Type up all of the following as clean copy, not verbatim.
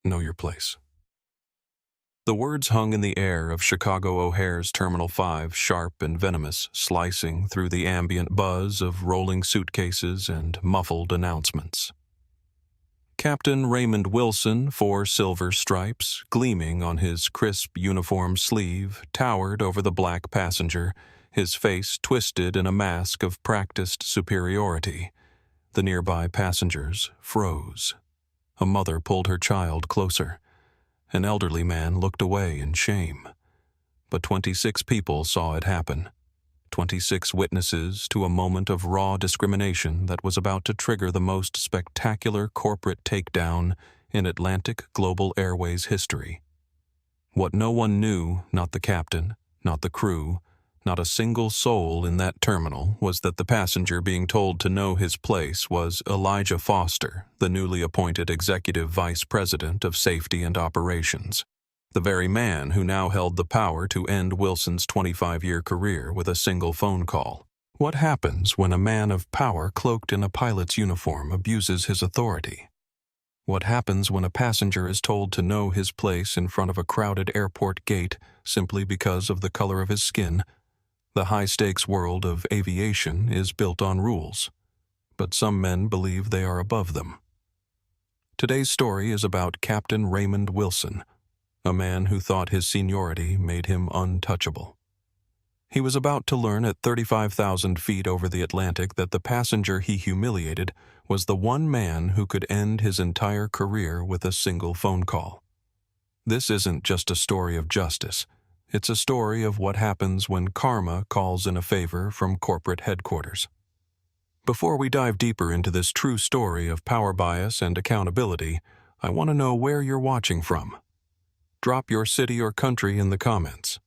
Know your place. The words hung in the air of Chicago O'Hare's Terminal 5, sharp and venomous, slicing through the ambient buzz of rolling suitcases and muffled announcements. Captain Raymond Wilson, 4 silver stripes, gleaming on his crisp uniform sleeve, towered over the black passenger, his face twisted in a mask of practiced superiority. The nearby passengers froze. A mother pulled her child closer. An elderly man looked away in shame. But 26 people saw it happen. 26 witnesses to a moment of raw discrimination that was about to trigger the most spectacular corporate takedown in Atlantic Global Airways history. What no one knew, not the captain, not the crew, not a single soul in that terminal, was that the passenger being told to know his place was Elijah Foster, the newly appointed Executive Vice President of Safety and Operations, the very man who now held the power to end Wilson's 25-year career with a single phone call. What happens when a man of power cloaked in a pilot's uniform abuses his authority? What happens when a passenger is told to know his place in front of a crowded airport gate simply because of the color of his skin? The high-stakes world of aviation is built on rules, but some men believe they are above them. Today's story is about Captain Raymond Wilson, a man who thought his seniority made him untouchable. He was about to learn at 35,000 feet over the Atlantic that the passenger he humiliated was the one man who could end his entire career with a single phone call. This isn't just a story of justice. It's a story of what happens when karma calls in a favor from corporate headquarters. Before we dive deeper into this true story of power bias and accountability, I want to know where you're watching from. Drop your city or country in the comments.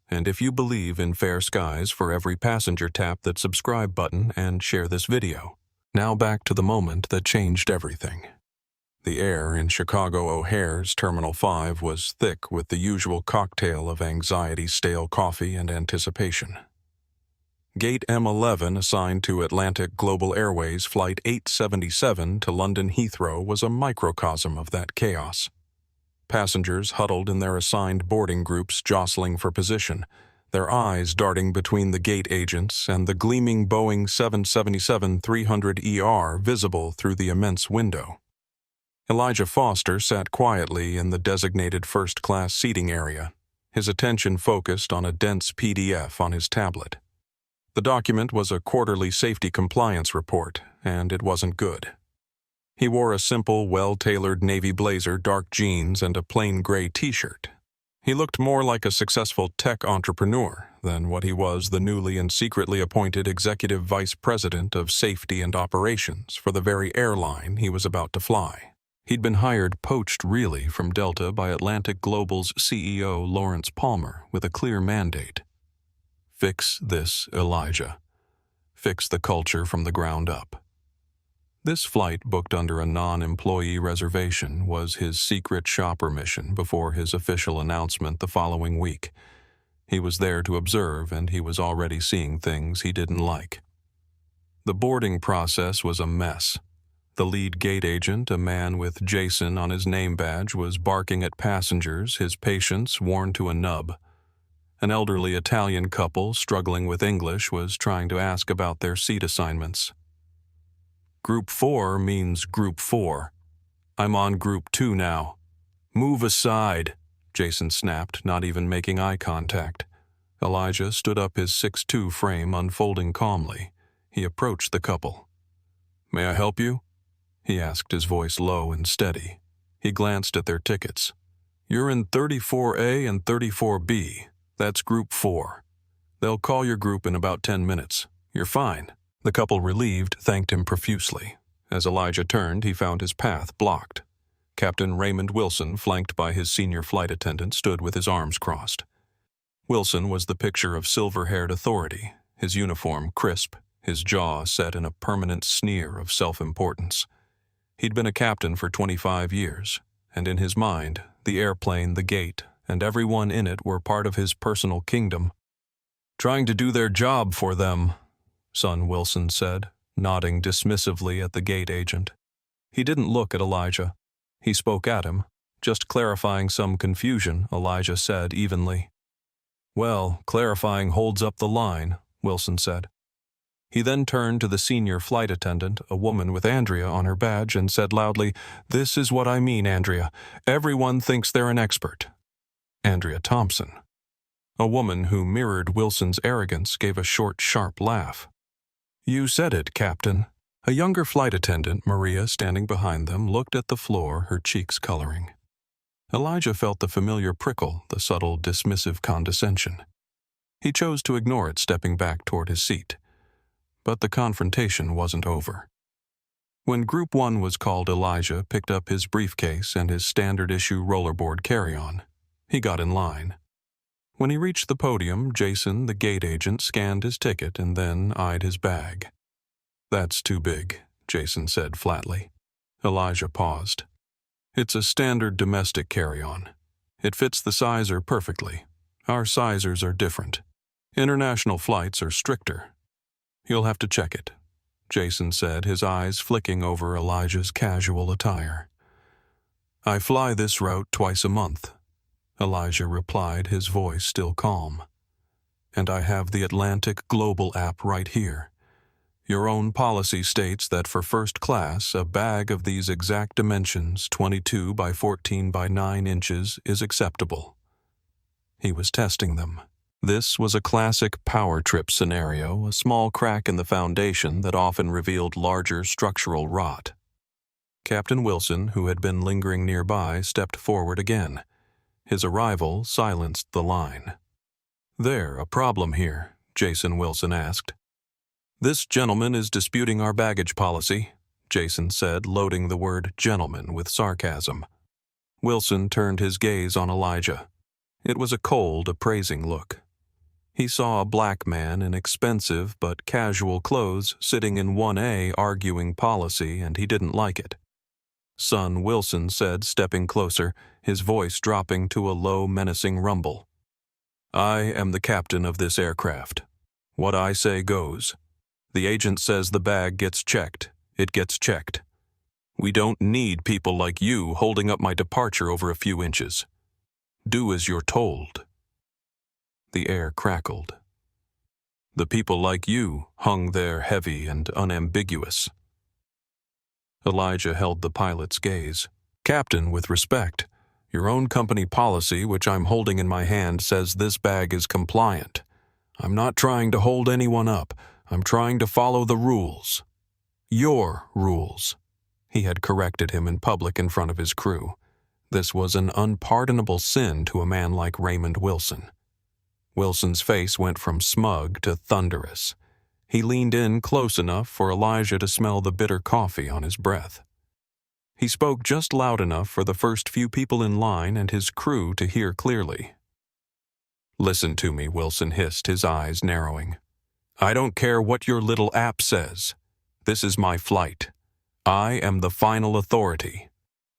And if you believe in fair skies for every passenger, tap that subscribe button and share this video. Now back to the moment that changed everything. The air in Chicago O'Hare's Terminal 5 was thick with the usual cocktail of anxiety, stale coffee, and anticipation. Gate M11, assigned to Atlantic Global Airways Flight 877 to London Heathrow, was a microcosm of that chaos. Passengers huddled in their assigned boarding groups, jostling for position, their eyes darting between the gate agents and the gleaming Boeing 777-300ER visible through the immense window. Elijah Foster sat quietly in the designated first-class seating area, his attention focused on a dense PDF on his tablet. The document was a quarterly safety compliance report, and it wasn't good. He wore a simple, well-tailored navy blazer, dark jeans, and a plain gray t-shirt. He looked more like a successful tech entrepreneur than what he was, the newly and secretly appointed Executive Vice President of Safety and Operations for the very airline he was about to fly. He'd been poached really from Delta by Atlantic Global's CEO Lawrence Palmer with a clear mandate. Fix this, Elijah. Fix the culture from the ground up. This flight, booked under a non-employee reservation, was his secret shopper mission before his official announcement the following week. He was there to observe, and he was already seeing things he didn't like. The boarding process was a mess. The lead gate agent, a man with Jason on his name badge, was barking at passengers, his patience worn to a nub. An elderly Italian couple, struggling with English, was trying to ask about their seat assignments. Group 4 means Group 4. I'm on Group 2 now. Move aside, Jason snapped, not even making eye contact. Elijah stood up, his 6'2" frame unfolding calmly. He approached the couple. May I help you? He asked, his voice low and steady. He glanced at their tickets. You're in 34A and 34B. That's Group 4. They'll call your group in about 10 minutes. You're fine. The couple, relieved, thanked him profusely. As Elijah turned, he found his path blocked. Captain Raymond Wilson, flanked by his senior flight attendant, stood with his arms crossed. Wilson was the picture of silver-haired authority, his uniform crisp, his jaw set in a permanent sneer of self-importance. He'd been a captain for 25 years, and in his mind, the airplane, the gate, and everyone in it were part of his personal kingdom. Trying to do their job for them, son Wilson said, nodding dismissively at the gate agent. He didn't look at Elijah. He spoke at him, Just clarifying some confusion, Elijah said evenly. Well, clarifying holds up the line, Wilson said. He then turned to the senior flight attendant, a woman with Andrea on her badge, and said loudly, "This is what I mean, Andrea. Everyone thinks they're an expert." Andrea Thompson. A woman who mirrored Wilson's arrogance gave a short, sharp laugh. "You said it, Captain." A younger flight attendant, Maria, standing behind them, looked at the floor, her cheeks coloring. Elijah felt the familiar prickle, the subtle, dismissive condescension. He chose to ignore it, stepping back toward his seat. But the confrontation wasn't over. When Group 1 was called, Elijah picked up his briefcase and his standard-issue rollerboard carry-on. He got in line. When he reached the podium, Jason, the gate agent, scanned his ticket and then eyed his bag. "That's too big," Jason said flatly. Elijah paused. "It's a standard domestic carry-on. It fits the sizer perfectly. Our sizers are different. International flights are stricter. You'll have to check it," Jason said, his eyes flicking over Elijah's casual attire. "I fly this route twice a month," Elijah replied, his voice still calm. "And I have the Atlantic Global app right here. Your own policy states that for first class, a bag of these exact dimensions, 22 by 14 by 9 inches, is acceptable." He was testing them. This was a classic power trip scenario, a small crack in the foundation that often revealed larger structural rot. Captain Wilson, who had been lingering nearby, stepped forward again. His arrival silenced the line. "There, a problem here?" Jason Wilson asked. "This gentleman is disputing our baggage policy," Jason said, loading the word gentleman with sarcasm. Wilson turned his gaze on Elijah. It was a cold, appraising look. He saw a black man in expensive but casual clothes sitting in 1A arguing policy, and he didn't like it. "Son," Wilson said, stepping closer, his voice dropping to a low, menacing rumble. "I am the captain of this aircraft. What I say goes. The agent says the bag gets checked. It gets checked. We don't need people like you holding up my departure over a few inches. Do as you're told." The air crackled. "The people like you hung there heavy and unambiguous." Elijah held the pilot's gaze. "Captain, with respect, your own company policy, which I'm holding in my hand, says this bag is compliant. I'm not trying to hold anyone up. I'm trying to follow the rules. Your rules." He had corrected him in public in front of his crew. This was an unpardonable sin to a man like Raymond Wilson. Wilson's face went from smug to thunderous. He leaned in close enough for Elijah to smell the bitter coffee on his breath. He spoke just loud enough for the first few people in line and his crew to hear clearly. "Listen to me," Wilson hissed, his eyes narrowing. "I don't care what your little app says. This is my flight. I am the final authority.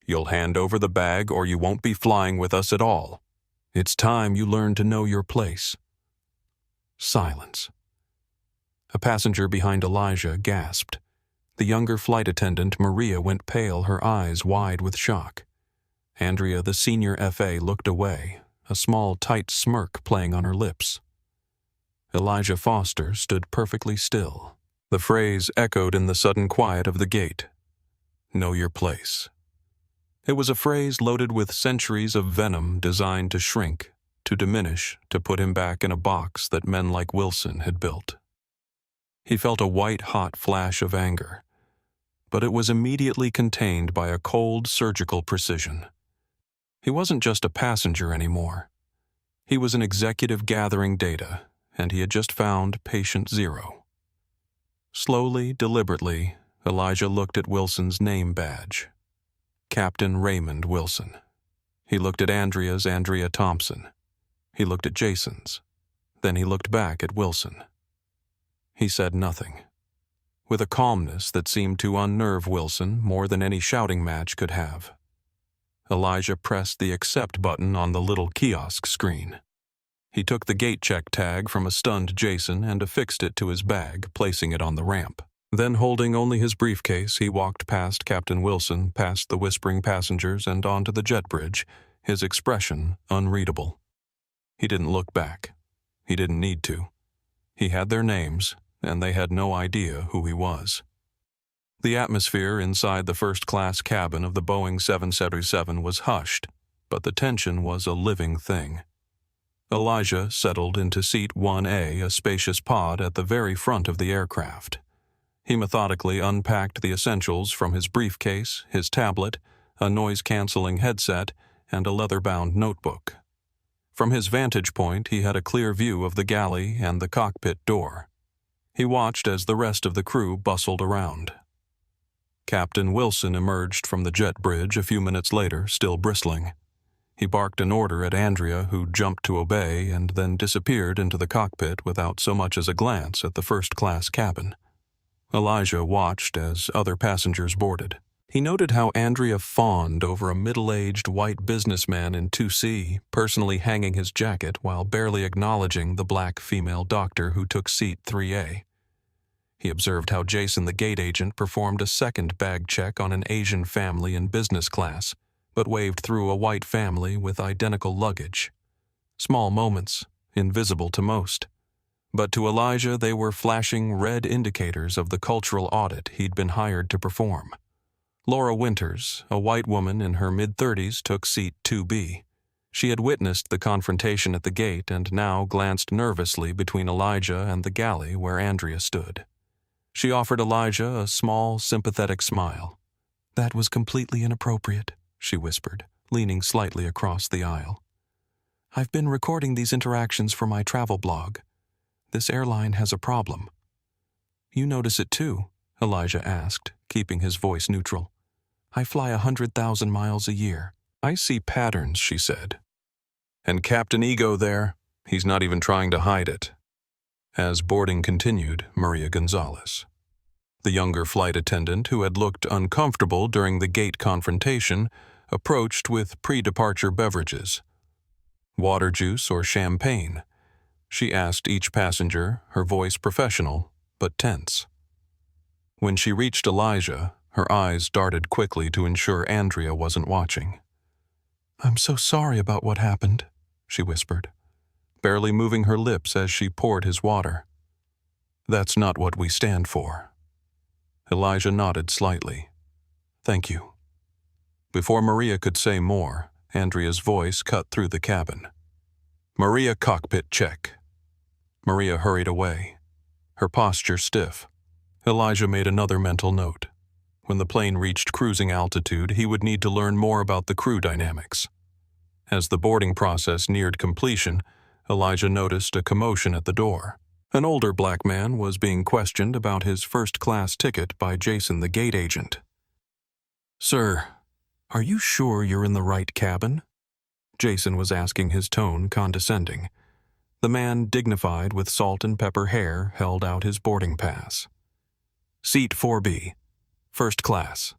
You'll hand over the bag or you won't be flying with us at all. It's time you learn to know your place." Silence. A passenger behind Elijah gasped. The younger flight attendant, Maria, went pale, her eyes wide with shock. Andrea, the senior FA, looked away, a small, tight smirk playing on her lips. Elijah Foster stood perfectly still. The phrase echoed in the sudden quiet of the gate. "Know your place." It was a phrase loaded with centuries of venom designed to shrink, to diminish, to put him back in a box that men like Wilson had built. He felt a white-hot flash of anger, but it was immediately contained by a cold, surgical precision. He wasn't just a passenger anymore. He was an executive gathering data, and he had just found patient zero. Slowly, deliberately, Elijah looked at Wilson's name badge. Captain Raymond Wilson. He looked at Andrea Thompson. He looked at Jason's. Then he looked back at Wilson. He said nothing. With a calmness that seemed to unnerve Wilson more than any shouting match could have, Elijah pressed the accept button on the little kiosk screen. He took the gate check tag from a stunned Jason and affixed it to his bag, placing it on the ramp. Then, holding only his briefcase, he walked past Captain Wilson, past the whispering passengers, and onto the jet bridge, his expression unreadable. He didn't look back. He didn't need to. He had their names, and they had no idea who he was. The atmosphere inside the first-class cabin of the Boeing 777 was hushed, but the tension was a living thing. Elijah settled into seat 1A, a spacious pod at the very front of the aircraft. He methodically unpacked the essentials from his briefcase, his tablet, a noise-canceling headset, and a leather-bound notebook. From his vantage point, he had a clear view of the galley and the cockpit door. He watched as the rest of the crew bustled around. Captain Wilson emerged from the jet bridge a few minutes later, still bristling. He barked an order at Andrea, who jumped to obey and then disappeared into the cockpit without so much as a glance at the first-class cabin. Elijah watched as other passengers boarded. He noted how Andrea fawned over a middle-aged white businessman in 2C, personally hanging his jacket while barely acknowledging the black female doctor who took seat 3A. He observed how Jason, the gate agent, performed a second bag check on an Asian family in business class, but waved through a white family with identical luggage. Small moments, invisible to most. But to Elijah, they were flashing red indicators of the cultural audit he'd been hired to perform. Laura Winters, a white woman in her mid-30s, took seat 2B. She had witnessed the confrontation at the gate and now glanced nervously between Elijah and the galley where Andrea stood. She offered Elijah a small, sympathetic smile. "That was completely inappropriate," she whispered, leaning slightly across the aisle. "I've been recording these interactions for my travel blog. This airline has a problem." "You notice it too?" Elijah asked, keeping his voice neutral. "I fly 100,000 miles a year." "I see patterns," she said. "And Captain Ego there, he's not even trying to hide it." As boarding continued, Maria Gonzalez, the younger flight attendant who had looked uncomfortable during the gate confrontation, approached with pre-departure beverages. Water juice or champagne? She asked each passenger, her voice professional, but tense. When she reached Elijah, her eyes darted quickly to ensure Andrea wasn't watching. "I'm so sorry about what happened," she whispered, barely moving her lips as she poured his water. "That's not what we stand for." Elijah nodded slightly. "Thank you." Before Maria could say more, Andrea's voice cut through the cabin. "Maria, cockpit check." Maria hurried away, her posture stiff. Elijah made another mental note. When the plane reached cruising altitude, he would need to learn more about the crew dynamics. As the boarding process neared completion, Elijah noticed a commotion at the door. An older black man was being questioned about his first-class ticket by Jason, the gate agent. "Sir, are you sure you're in the right cabin?" Jason was asking, his tone condescending. The man, dignified with salt and pepper hair, held out his boarding pass. "Seat 4B, first class.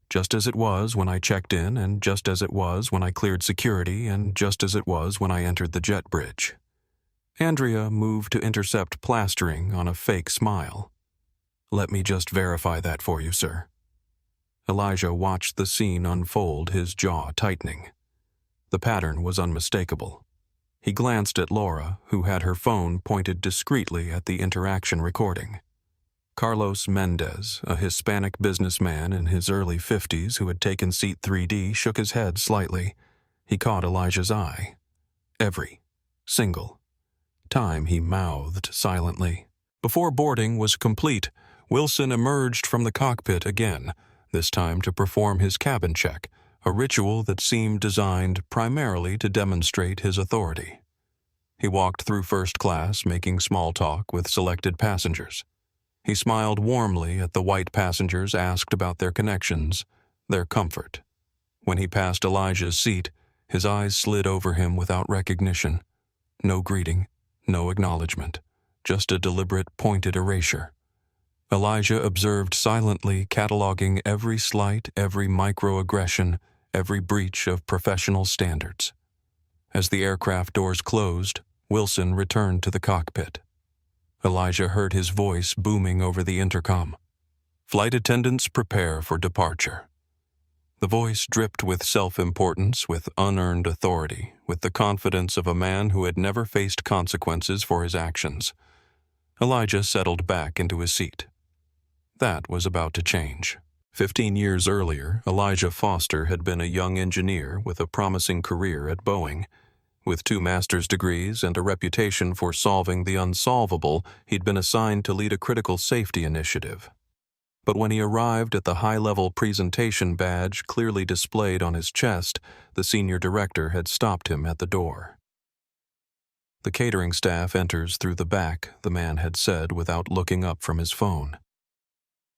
Just as it was when I checked in, and just as it was when I cleared security, and just as it was when I entered the jet bridge." Andrea moved to intercept plastering on a fake smile. "Let me just verify that for you, sir." Elijah watched the scene unfold, his jaw tightening. The pattern was unmistakable. He glanced at Laura, who had her phone pointed discreetly at the interaction recording. Carlos Mendez, a Hispanic businessman in his early 50s who had taken seat 3D, shook his head slightly. He caught Elijah's eye. Every single time he mouthed silently. Before boarding was complete, Wilson emerged from the cockpit again, this time to perform his cabin check, a ritual that seemed designed primarily to demonstrate his authority. He walked through first class, making small talk with selected passengers. He smiled warmly at the white passengers, asked about their connections, their comfort. When he passed Elijah's seat, his eyes slid over him without recognition. No greeting, no acknowledgement, just a deliberate, pointed erasure. Elijah observed silently, cataloging every slight, every microaggression, every breach of professional standards. As the aircraft doors closed, Wilson returned to the cockpit. Elijah heard his voice booming over the intercom. "Flight attendants prepare for departure." The voice dripped with self-importance, with unearned authority, with the confidence of a man who had never faced consequences for his actions. Elijah settled back into his seat. That was about to change. 15 years earlier, Elijah Foster had been a young engineer with a promising career at Boeing. With 2 master's degrees and a reputation for solving the unsolvable, he'd been assigned to lead a critical safety initiative. But when he arrived at the high-level presentation badge clearly displayed on his chest, the senior director had stopped him at the door. "The catering staff enters through the back," the man had said without looking up from his phone.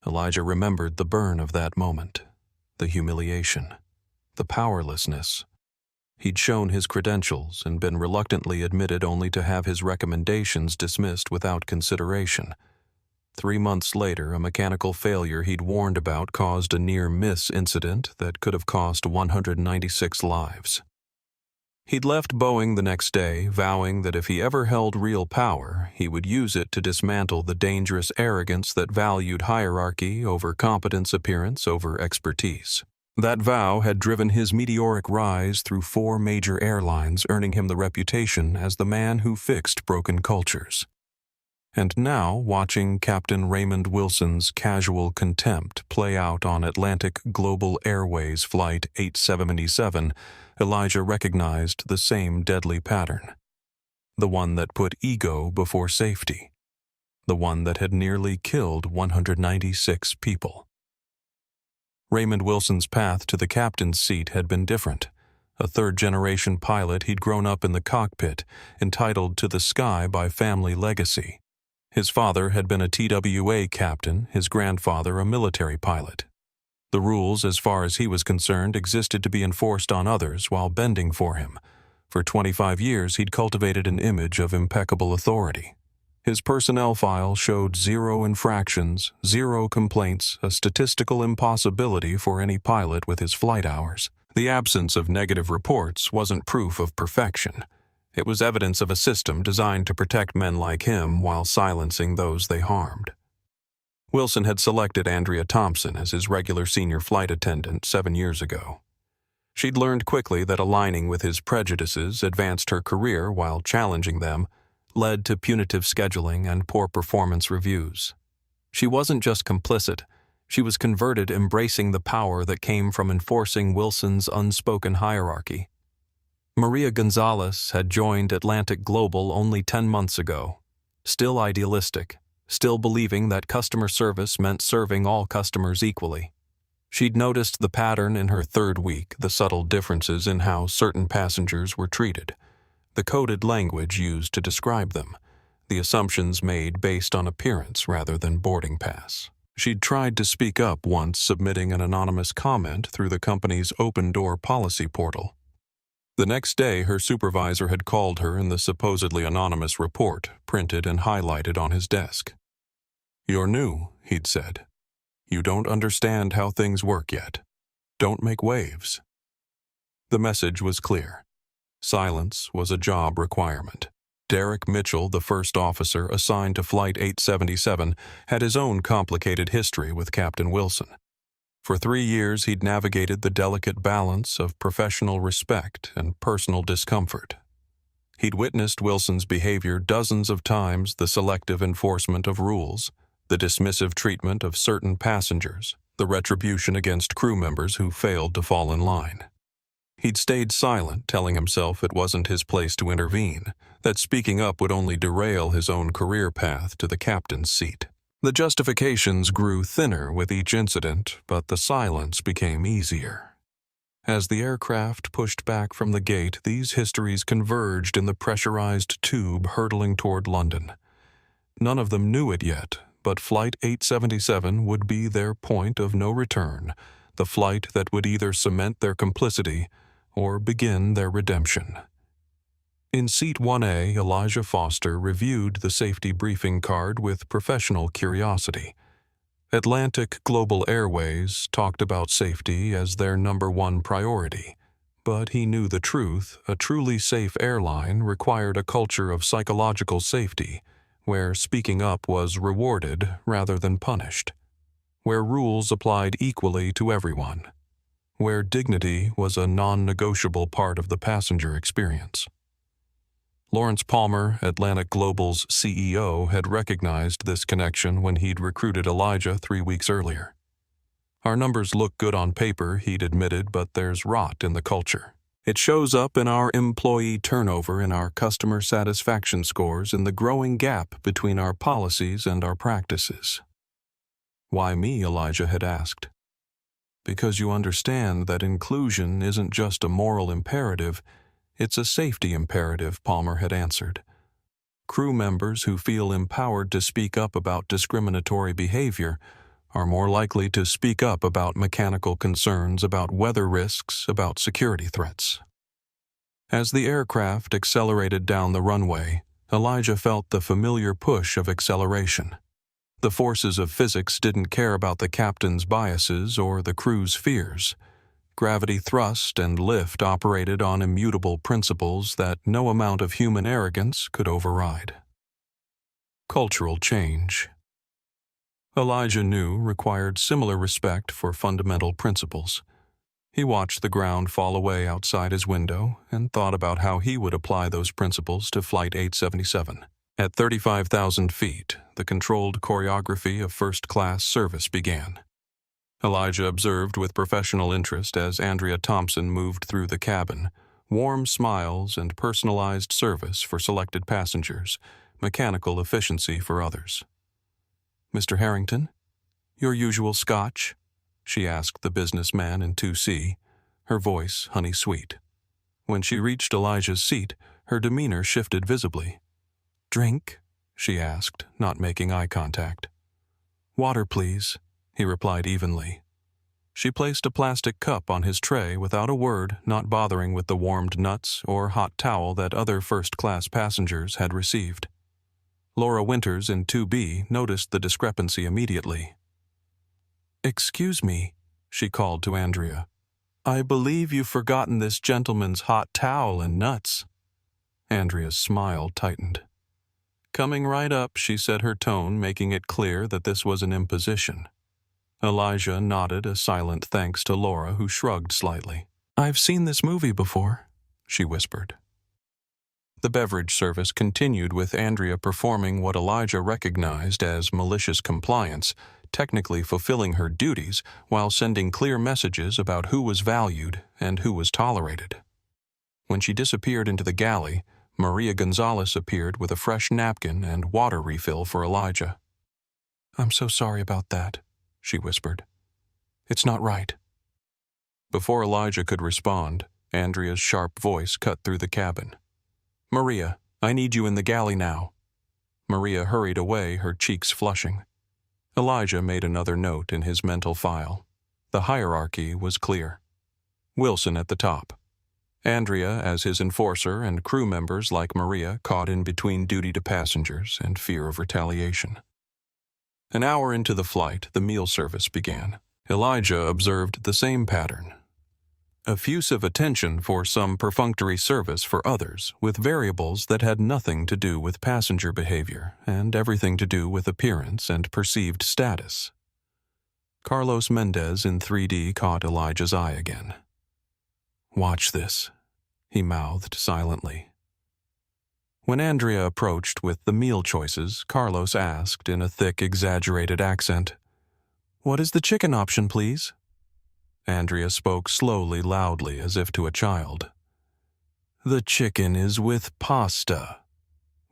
Elijah remembered the burn of that moment, the humiliation, the powerlessness. He'd shown his credentials and been reluctantly admitted only to have his recommendations dismissed without consideration. 3 months later, a mechanical failure he'd warned about caused a near-miss incident that could have cost 196 lives. He'd left Boeing the next day, vowing that if he ever held real power, he would use it to dismantle the dangerous arrogance that valued hierarchy over competence, appearance over expertise. That vow had driven his meteoric rise through 4 major airlines, earning him the reputation as the man who fixed broken cultures. And now, watching Captain Raymond Wilson's casual contempt play out on Atlantic Global Airways Flight 877, Elijah recognized the same deadly pattern. The one that put ego before safety. The one that had nearly killed 196 people. Raymond Wilson's path to the captain's seat had been different. A 3rd-generation pilot, he'd grown up in the cockpit, entitled to the sky by family legacy. His father had been a TWA captain, his grandfather a military pilot. The rules, as far as he was concerned, existed to be enforced on others while bending for him. For 25 years, he'd cultivated an image of impeccable authority. His personnel file showed 0 infractions, 0 complaints, a statistical impossibility for any pilot with his flight hours. The absence of negative reports wasn't proof of perfection. It was evidence of a system designed to protect men like him while silencing those they harmed. Wilson had selected Andrea Thompson as his regular senior flight attendant 7 years ago. She'd learned quickly that aligning with his prejudices advanced her career while challenging them led to punitive scheduling and poor performance reviews. She wasn't just complicit, she was converted, embracing the power that came from enforcing Wilson's unspoken hierarchy. Maria Gonzalez had joined Atlantic Global only 10 months ago, still idealistic, still believing that customer service meant serving all customers equally. She'd noticed the pattern in her 3rd week, the subtle differences in how certain passengers were treated, the coded language used to describe them, the assumptions made based on appearance rather than boarding pass. She'd tried to speak up once, submitting an anonymous comment through the company's open-door policy portal. The next day, her supervisor had called her in the supposedly anonymous report, printed and highlighted on his desk. "You're new," he'd said. "You don't understand how things work yet. Don't make waves." The message was clear. Silence was a job requirement. Derek Mitchell, the first officer assigned to Flight 877, had his own complicated history with Captain Wilson. For 3 years, he'd navigated the delicate balance of professional respect and personal discomfort. He'd witnessed Wilson's behavior dozens of times, the selective enforcement of rules, the dismissive treatment of certain passengers, the retribution against crew members who failed to fall in line. He'd stayed silent, telling himself it wasn't his place to intervene, that speaking up would only derail his own career path to the captain's seat. The justifications grew thinner with each incident, but the silence became easier. As the aircraft pushed back from the gate, these histories converged in the pressurized tube hurtling toward London. None of them knew it yet, but Flight 877 would be their point of no return, the flight that would either cement their complicity or begin their redemption. In Seat 1A, Elijah Foster reviewed the safety briefing card with professional curiosity. Atlantic Global Airways talked about safety as their #1 priority, but he knew the truth: a truly safe airline required a culture of psychological safety, where speaking up was rewarded rather than punished, where rules applied equally to everyone, where dignity was a non-negotiable part of the passenger experience. Lawrence Palmer, Atlantic Global's CEO, had recognized this connection when he'd recruited Elijah 3 weeks earlier. Our numbers look good on paper, he'd admitted, but there's rot in the culture. It shows up in our employee turnover, in our customer satisfaction scores, in the growing gap between our policies and our practices. Why me? Elijah had asked. Because you understand that inclusion isn't just a moral imperative, it's a safety imperative, Palmer had answered. Crew members who feel empowered to speak up about discriminatory behavior are more likely to speak up about mechanical concerns, about weather risks, about security threats. As the aircraft accelerated down the runway, Elijah felt the familiar push of acceleration. The forces of physics didn't care about the captain's biases or the crew's fears. Gravity thrust and lift operated on immutable principles that no amount of human arrogance could override. Cultural change. Elijah knew required similar respect for fundamental principles. He watched the ground fall away outside his window and thought about how he would apply those principles to Flight 877. At 35,000 feet, the controlled choreography of first-class service began. Elijah observed with professional interest as Andrea Thompson moved through the cabin, warm smiles and personalized service for selected passengers, mechanical efficiency for others. "Mr. Harrington, your usual scotch?" she asked the businessman in 2C, her voice honey-sweet. When she reached Elijah's seat, her demeanor shifted visibly. "Drink?" she asked, not making eye contact. "Water, please," he replied evenly. She placed a plastic cup on his tray without a word, not bothering with the warmed nuts or hot towel that other first-class passengers had received. Laura Winters in 2B noticed the discrepancy immediately. "Excuse me," she called to Andrea. "I believe you've forgotten this gentleman's hot towel and nuts." Andrea's smile tightened. "Coming right up," she said, her tone making it clear that this was an imposition. Elijah nodded a silent thanks to Laura, who shrugged slightly. "I've seen this movie before," she whispered. The beverage service continued with Andrea performing what Elijah recognized as malicious compliance, technically fulfilling her duties while sending clear messages about who was valued and who was tolerated. When she disappeared into the galley, Maria Gonzalez appeared with a fresh napkin and water refill for Elijah. "I'm so sorry about that," she whispered. "It's not right." Before Elijah could respond, Andrea's sharp voice cut through the cabin. "Maria, I need you in the galley now." Maria hurried away, her cheeks flushing. Elijah made another note in his mental file. The hierarchy was clear. Wilson at the top. Andrea as his enforcer, and crew members like Maria caught in between duty to passengers and fear of retaliation. An hour into the flight, the meal service began. Elijah observed the same pattern. Effusive attention for some perfunctory service for others, with variables that had nothing to do with passenger behavior and everything to do with appearance and perceived status. Carlos Mendez in 3D caught Elijah's eye again. "Watch this," he mouthed silently. When Andrea approached with the meal choices, Carlos asked in a thick, exaggerated accent, "What is the chicken option, please?" Andrea spoke slowly, loudly, as if to a child. "The chicken is with pasta.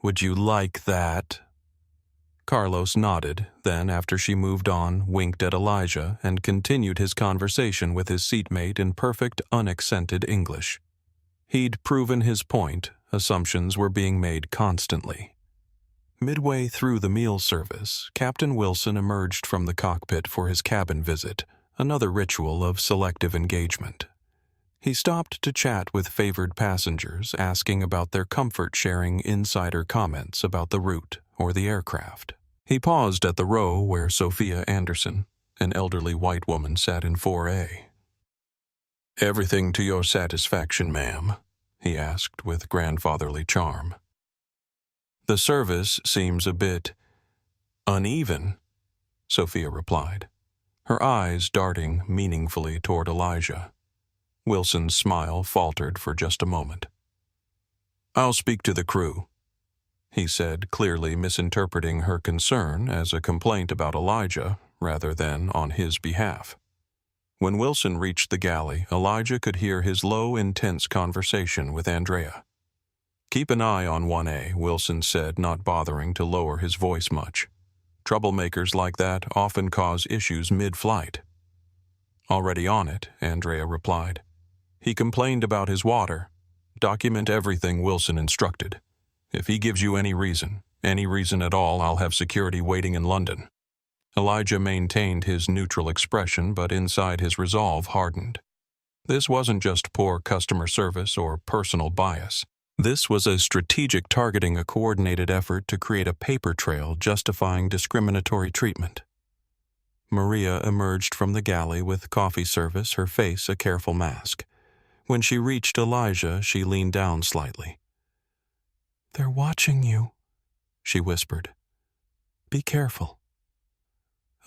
Would you like that?" Carlos nodded, then, after she moved on, winked at Elijah and continued his conversation with his seatmate in perfect, unaccented English. He'd proven his point. Assumptions were being made constantly. Midway through the meal service, Captain Wilson emerged from the cockpit for his cabin visit, another ritual of selective engagement. He stopped to chat with favored passengers, asking about their comfort, sharing insider comments about the route or the aircraft. He paused at the row where Sophia Anderson, an elderly white woman, sat in 4A. "Everything to your satisfaction, ma'am?" he asked with grandfatherly charm. "The service seems a bit uneven," Sophia replied, her eyes darting meaningfully toward Elijah. Wilson's smile faltered for just a moment. "I'll speak to the crew," he said, clearly misinterpreting her concern as a complaint about Elijah rather than on his behalf. When Wilson reached the galley, Elijah could hear his low, intense conversation with Andrea. "Keep an eye on 1A, Wilson said, not bothering to lower his voice much. "Troublemakers like that often cause issues mid-flight." "Already on it," Andrea replied. "He complained about his water. Document everything," Wilson instructed. "If he gives you any reason at all, I'll have security waiting in London." Elijah maintained his neutral expression, but inside his resolve hardened. This wasn't just poor customer service or personal bias. This was a strategic targeting a coordinated effort to create a paper trail justifying discriminatory treatment. Maria emerged from the galley with coffee service, her face a careful mask. When she reached Elijah, she leaned down slightly. "They're watching you," she whispered. "Be careful."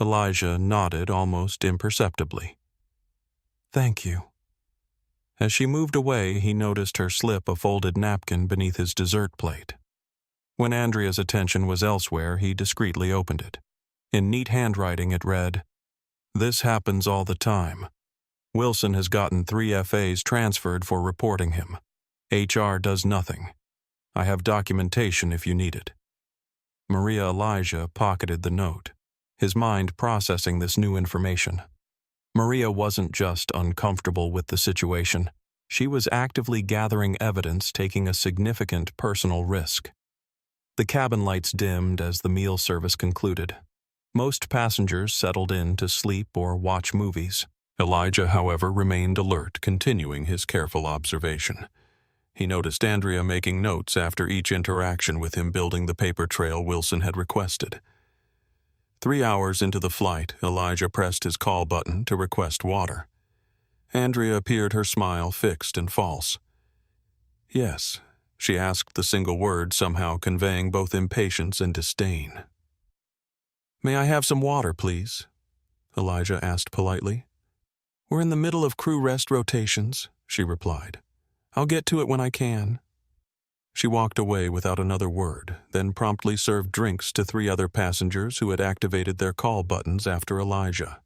Elijah nodded almost imperceptibly. "Thank you." As she moved away, he noticed her slip a folded napkin beneath his dessert plate. When Andrea's attention was elsewhere, he discreetly opened it. In neat handwriting it read, "This happens all the time. Wilson has gotten 3 FAs transferred for reporting him. HR does nothing. I have documentation if you need it." Maria Elijah pocketed the note, his mind processing this new information. Maria wasn't just uncomfortable with the situation. She was actively gathering evidence, taking a significant personal risk. The cabin lights dimmed as the meal service concluded. Most passengers settled in to sleep or watch movies. Elijah, however, remained alert, continuing his careful observation. He noticed Andrea making notes after each interaction with him, building the paper trail Wilson had requested. 3 hours into the flight, Elijah pressed his call button to request water. Andrea appeared, her smile fixed and false. "Yes," she asked, the single word somehow conveying both impatience and disdain. "May I have some water, please?" Elijah asked politely. "We're in the middle of crew rest rotations," she replied. "I'll get to it when I can." She walked away without another word, then promptly served drinks to 3 other passengers who had activated their call buttons after Elijah.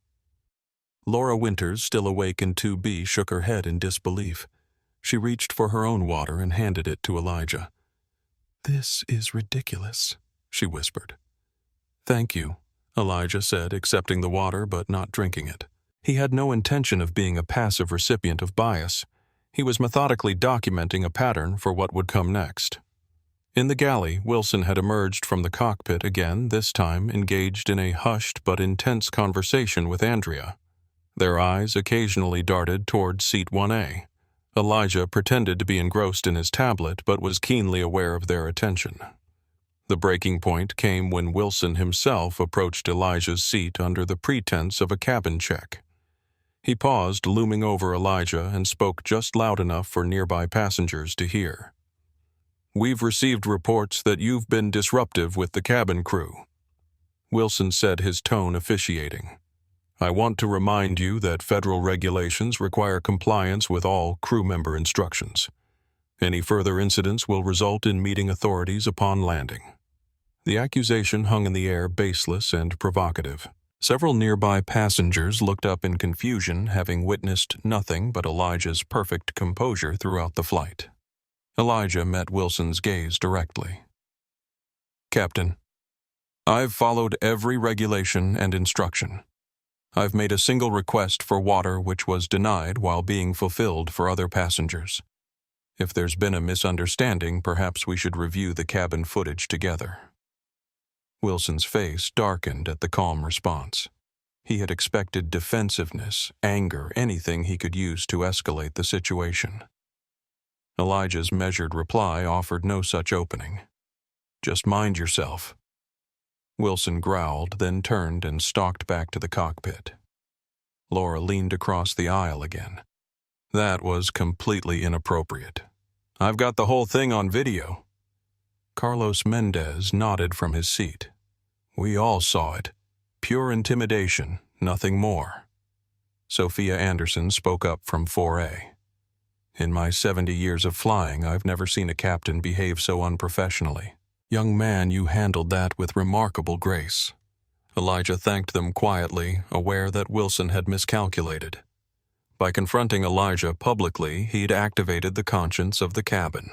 Laura Winters, still awake in 2B, shook her head in disbelief. She reached for her own water and handed it to Elijah. "This is ridiculous," she whispered. "Thank you," Elijah said, accepting the water but not drinking it. He had no intention of being a passive recipient of bias. He was methodically documenting a pattern for what would come next. In the galley, Wilson had emerged from the cockpit again, this time engaged in a hushed but intense conversation with Andrea. Their eyes occasionally darted toward seat 1A. Elijah pretended to be engrossed in his tablet but was keenly aware of their attention. The breaking point came when Wilson himself approached Elijah's seat under the pretense of a cabin check. He paused, looming over Elijah, and spoke just loud enough for nearby passengers to hear. "We've received reports that you've been disruptive with the cabin crew," Wilson said, his tone officiating. "I want to remind you that federal regulations require compliance with all crew member instructions. Any further incidents will result in meeting authorities upon landing." The accusation hung in the air, baseless and provocative. Several nearby passengers looked up in confusion, having witnessed nothing but Elijah's perfect composure throughout the flight. Elijah met Wilson's gaze directly. "Captain, I've followed every regulation and instruction. I've made a single request for water which was denied while being fulfilled for other passengers. If there's been a misunderstanding, perhaps we should review the cabin footage together." Wilson's face darkened at the calm response. He had expected defensiveness, anger, anything he could use to escalate the situation. Elijah's measured reply offered no such opening. "Just mind yourself." Wilson growled, then turned and stalked back to the cockpit. Laura leaned across the aisle again. "That was completely inappropriate. I've got the whole thing on video." Carlos Mendez nodded from his seat. We all saw it. Pure intimidation, nothing more. Sophia Anderson spoke up from 4A. In my 70 years of flying, I've never seen a captain behave so unprofessionally. Young man, you handled that with remarkable grace. Elijah thanked them quietly, aware that Wilson had miscalculated. By confronting Elijah publicly, he'd activated the conscience of the cabin.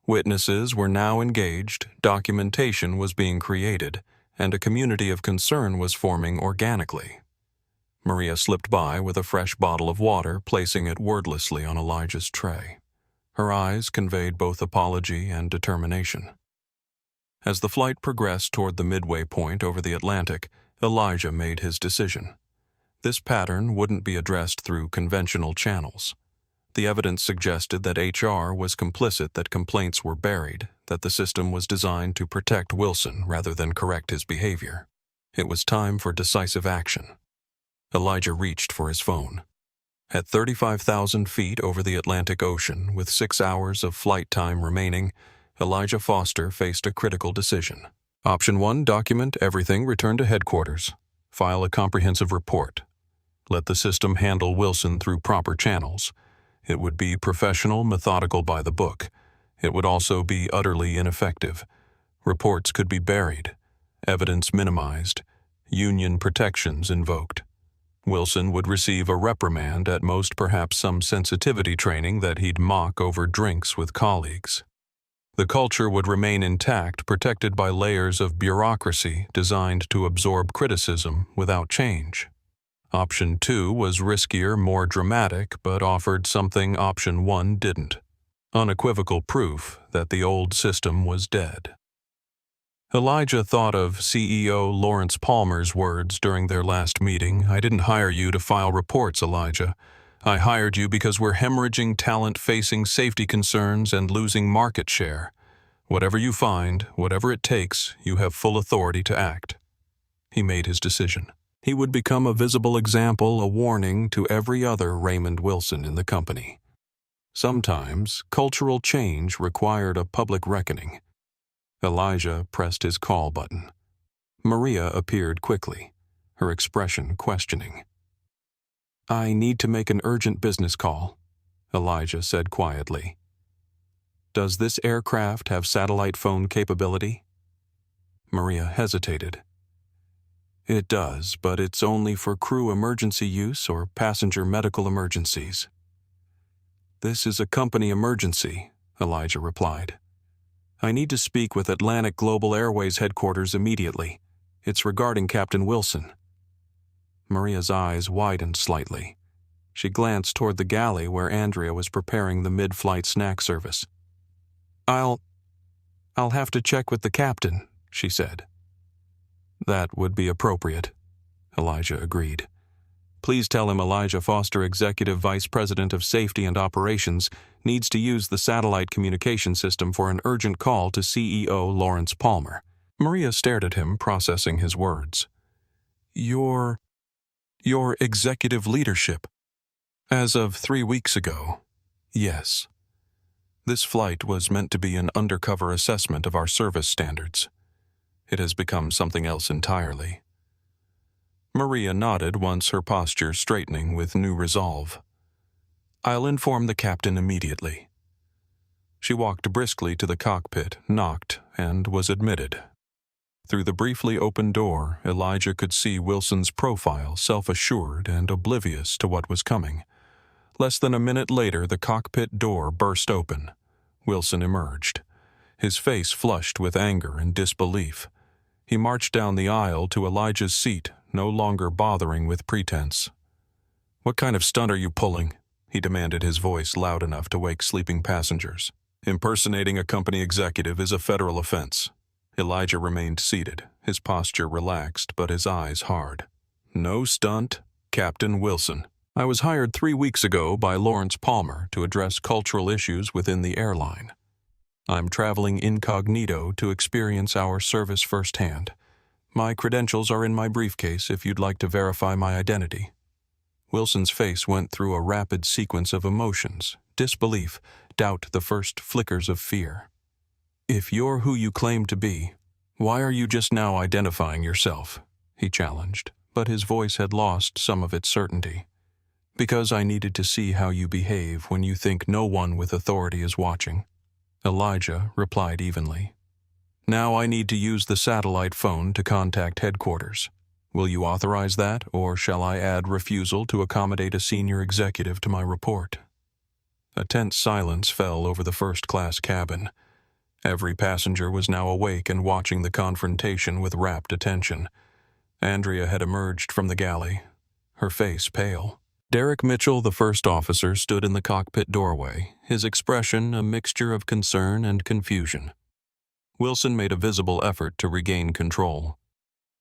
Witnesses were now engaged, documentation was being created, and a community of concern was forming organically. Maria slipped by with a fresh bottle of water, placing it wordlessly on Elijah's tray. Her eyes conveyed both apology and determination. As the flight progressed toward the midway point over the Atlantic, Elijah made his decision. This pattern wouldn't be addressed through conventional channels. The evidence suggested that HR was complicit, that complaints were buried, that the system was designed to protect Wilson rather than correct his behavior. It was time for decisive action. Elijah reached for his phone. At 35,000 feet over the Atlantic Ocean, with 6 hours of flight time remaining, Elijah Foster faced a critical decision. Option 1, document everything, return to headquarters. File a comprehensive report. Let the system handle Wilson through proper channels. It would be professional, methodical by the book. It would also be utterly ineffective. Reports could be buried, evidence minimized, union protections invoked. Wilson would receive a reprimand, at most perhaps some sensitivity training that he'd mock over drinks with colleagues. The culture would remain intact, protected by layers of bureaucracy designed to absorb criticism without change. Option 2 was riskier, more dramatic, but offered something Option 1 didn't: unequivocal proof that the old system was dead. Elijah thought of CEO Lawrence Palmer's words during their last meeting. I didn't hire you to file reports, Elijah. I hired you because we're hemorrhaging talent, facing safety concerns, and losing market share. Whatever you find, whatever it takes, you have full authority to act. He made his decision. He would become a visible example, a warning to every other Raymond Wilson in the company. Sometimes, cultural change required a public reckoning. Elijah pressed his call button. Maria appeared quickly, her expression questioning. I need to make an urgent business call, Elijah said quietly. Does this aircraft have satellite phone capability? Maria hesitated. It does, but it's only for crew emergency use or passenger medical emergencies. This is a company emergency, Elijah replied. I need to speak with Atlantic Global Airways headquarters immediately. It's regarding Captain Wilson. Maria's eyes widened slightly. She glanced toward the galley where Andrea was preparing the mid-flight snack service. I'll have to check with the captain, she said. That would be appropriate, Elijah agreed. Please tell him Elijah Foster, Executive Vice President of Safety and Operations, needs to use the satellite communication system for an urgent call to CEO Lawrence Palmer. Maria stared at him, processing his words. Your executive leadership. As of 3 weeks ago, yes. This flight was meant to be an undercover assessment of our service standards. It has become something else entirely. Maria nodded, once her posture straightening with new resolve. I'll inform the captain immediately. She walked briskly to the cockpit, knocked, and was admitted. Through the briefly open door, Elijah could see Wilson's profile, self-assured and oblivious to what was coming. Less than a minute later, the cockpit door burst open. Wilson emerged, his face flushed with anger and disbelief. He marched down the aisle to Elijah's seat, no longer bothering with pretense. What kind of stunt are you pulling? He demanded, his voice loud enough to wake sleeping passengers. Impersonating a company executive is a federal offense. Elijah remained seated, his posture relaxed but his eyes hard. No stunt, Captain Wilson. I was hired 3 weeks ago by Lawrence Palmer to address cultural issues within the airline. I'm traveling incognito to experience our service firsthand. My credentials are in my briefcase if you'd like to verify my identity. Wilson's face went through a rapid sequence of emotions: disbelief, doubt, the first flickers of fear. If you're who you claim to be, why are you just now identifying yourself? He challenged, but his voice had lost some of its certainty. Because I needed to see how you behave when you think no one with authority is watching. Elijah replied evenly. Now I need to use the satellite phone to contact headquarters. Will you authorize that, or shall I add refusal to accommodate a senior executive to my report? A tense silence fell over the first-class cabin. Every passenger was now awake and watching the confrontation with rapt attention. Andrea had emerged from the galley, her face pale. Derek Mitchell, the first officer, stood in the cockpit doorway, his expression a mixture of concern and confusion. Wilson made a visible effort to regain control.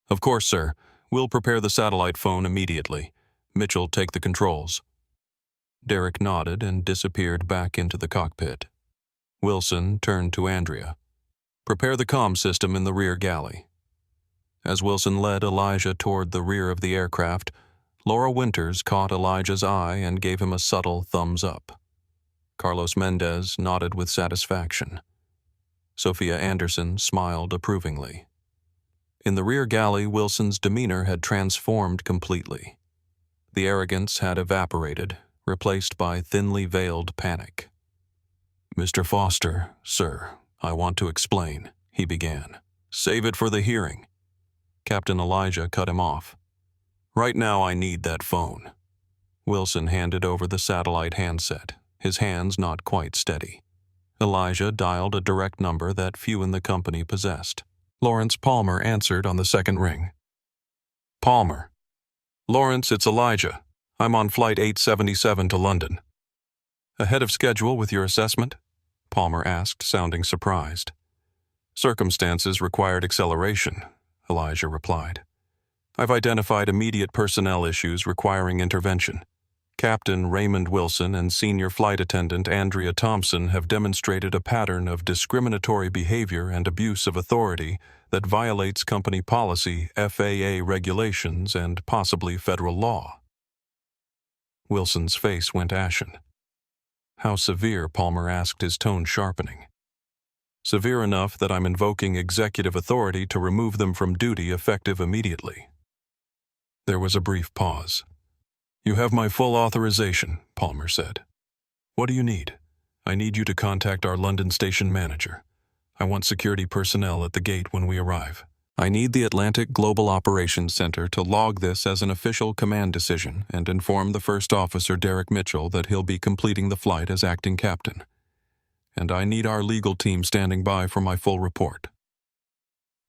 Of course, sir. We'll prepare the satellite phone immediately. Mitchell, take the controls. Derek nodded and disappeared back into the cockpit. Wilson turned to Andrea. Prepare the comm system in the rear galley. As Wilson led Elijah toward the rear of the aircraft, Laura Winters caught Elijah's eye and gave him a subtle thumbs up. Carlos Mendez nodded with satisfaction. Sophia Anderson smiled approvingly. In the rear galley, Wilson's demeanor had transformed completely. The arrogance had evaporated, replaced by thinly veiled panic. "Mr. Foster, sir, I want to explain," he began. "Save it for the hearing." Captain Elijah cut him off. "Right now I need that phone." Wilson handed over the satellite handset, his hands not quite steady. Elijah dialed a direct number that few in the company possessed. Lawrence Palmer answered on the second ring. "Palmer. Lawrence, it's Elijah. I'm on Flight 877 to London." "Ahead of schedule with your assessment?" Palmer asked, sounding surprised. "Circumstances required acceleration," Elijah replied. "I've identified immediate personnel issues requiring intervention. Captain Raymond Wilson and Senior Flight Attendant Andrea Thompson have demonstrated a pattern of discriminatory behavior and abuse of authority that violates company policy, FAA regulations, and possibly federal law." Wilson's face went ashen. "How severe?" Palmer asked, his tone sharpening. "Severe enough that I'm invoking executive authority to remove them from duty effective immediately." There was a brief pause. "You have my full authorization," Palmer said. "What do you need?" "I need you to contact our London station manager. I want security personnel at the gate when we arrive. I need the Atlantic Global Operations Center to log this as an official command decision and inform the First Officer Derek Mitchell that he'll be completing the flight as acting captain. And I need our legal team standing by for my full report."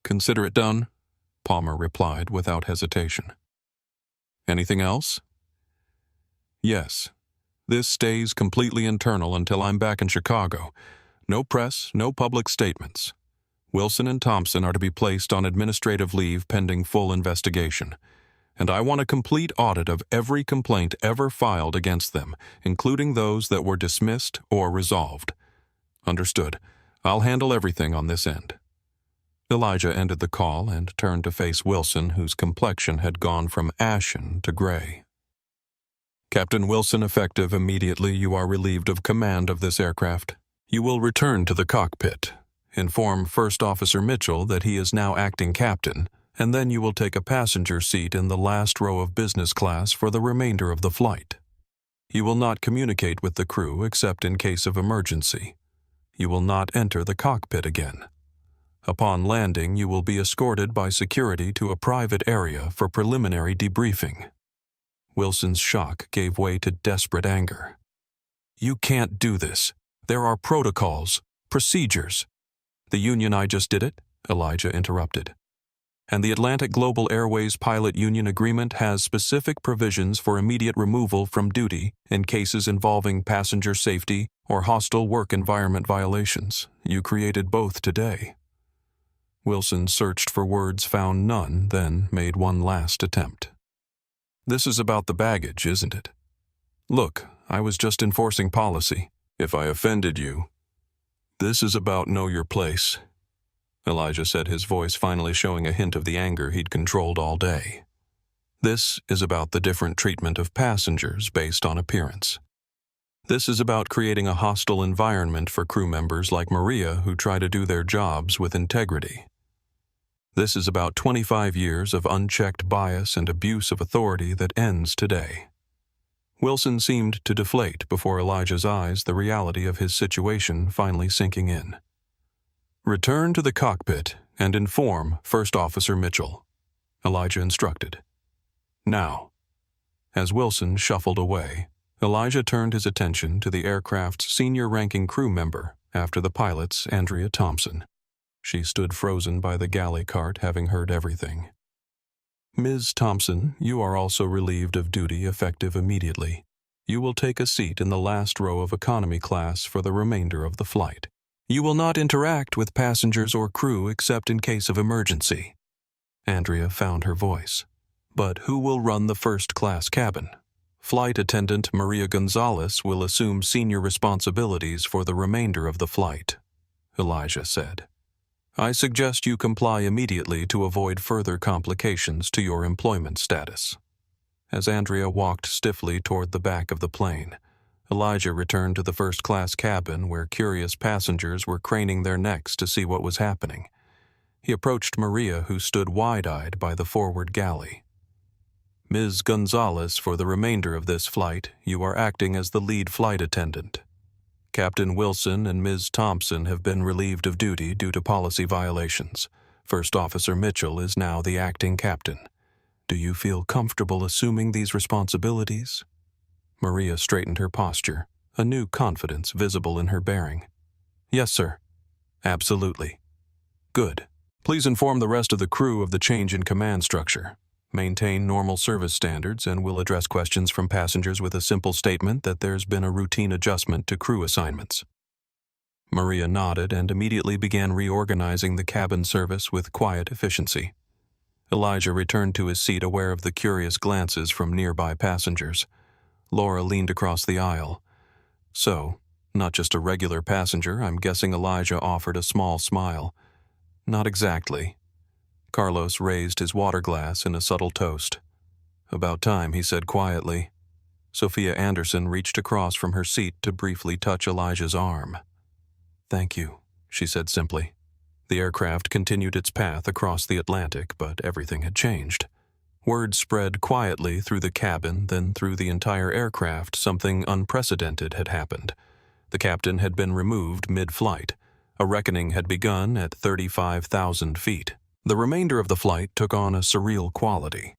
"Consider it done," Palmer replied without hesitation. "Anything else?" "Yes. This stays completely internal until I'm back in Chicago. No press, no public statements. Wilson and Thompson are to be placed on administrative leave pending full investigation. And I want a complete audit of every complaint ever filed against them, including those that were dismissed or resolved. Understood. I'll handle everything on this end." Elijah ended the call and turned to face Wilson, whose complexion had gone from ashen to gray. "Captain Wilson, effective immediately, you are relieved of command of this aircraft. You will return to the cockpit, inform First Officer Mitchell that he is now acting captain, and then you will take a passenger seat in the last row of business class for the remainder of the flight. You will not communicate with the crew except in case of emergency. You will not enter the cockpit again. Upon landing, you will be escorted by security to a private area for preliminary debriefing." Wilson's shock gave way to desperate anger. "You can't do this. There are protocols, procedures." "The union I just did it," Elijah interrupted. "And the Atlantic Global Airways Pilot Union Agreement has specific provisions for immediate removal from duty in cases involving passenger safety or hostile work environment violations. You created both today." Wilson searched for words, found none, then made one last attempt. "This is about the baggage, isn't it? Look, I was just enforcing policy. If I offended you..." "This is about know your place," Elijah said, his voice finally showing a hint of the anger he'd controlled all day. "This is about the different treatment of passengers based on appearance. This is about creating a hostile environment for crew members like Maria who try to do their jobs with integrity. This is about 25 years of unchecked bias and abuse of authority that ends today. Wilson seemed to deflate before Elijah's eyes, the reality of his situation finally sinking in. "Return to the cockpit and inform First Officer Mitchell," Elijah instructed. "Now." As Wilson shuffled away, Elijah turned his attention to the aircraft's senior-ranking crew member after the pilot's Andrea Thompson. She stood frozen by the galley cart, having heard everything. "Ms. Thompson, you are also relieved of duty effective immediately. You will take a seat in the last row of economy class for the remainder of the flight. You will not interact with passengers or crew except in case of emergency." Andrea found her voice. "But who will run the first-class cabin?" "Flight attendant Maria Gonzalez will assume senior responsibilities for the remainder of the flight," Elijah said. "I suggest you comply immediately to avoid further complications to your employment status." As Andrea walked stiffly toward the back of the plane, Elijah returned to the first-class cabin where curious passengers were craning their necks to see what was happening. He approached Maria, who stood wide-eyed by the forward galley. "Ms. Gonzalez, for the remainder of this flight, you are acting as the lead flight attendant. Captain Wilson and Ms. Thompson have been relieved of duty due to policy violations. First Officer Mitchell is now the acting captain. Do you feel comfortable assuming these responsibilities?" Maria straightened her posture, a new confidence visible in her bearing. "Yes, sir." "Absolutely. Good. Please inform the rest of the crew of the change in command structure. Maintain normal service standards, and we'll address questions from passengers with a simple statement that there's been a routine adjustment to crew assignments." Maria nodded and immediately began reorganizing the cabin service with quiet efficiency. Elijah returned to his seat, aware of the curious glances from nearby passengers. Laura leaned across the aisle. "So, not just a regular passenger, I'm guessing." Elijah offered a small smile. "Not exactly." Carlos raised his water glass in a subtle toast. "About time," he said quietly. Sophia Anderson reached across from her seat to briefly touch Elijah's arm. "Thank you," she said simply. The aircraft continued its path across the Atlantic, but everything had changed. Word spread quietly through the cabin, then through the entire aircraft. Something unprecedented had happened. The captain had been removed mid-flight. A reckoning had begun at 35,000 feet. The remainder of the flight took on a surreal quality.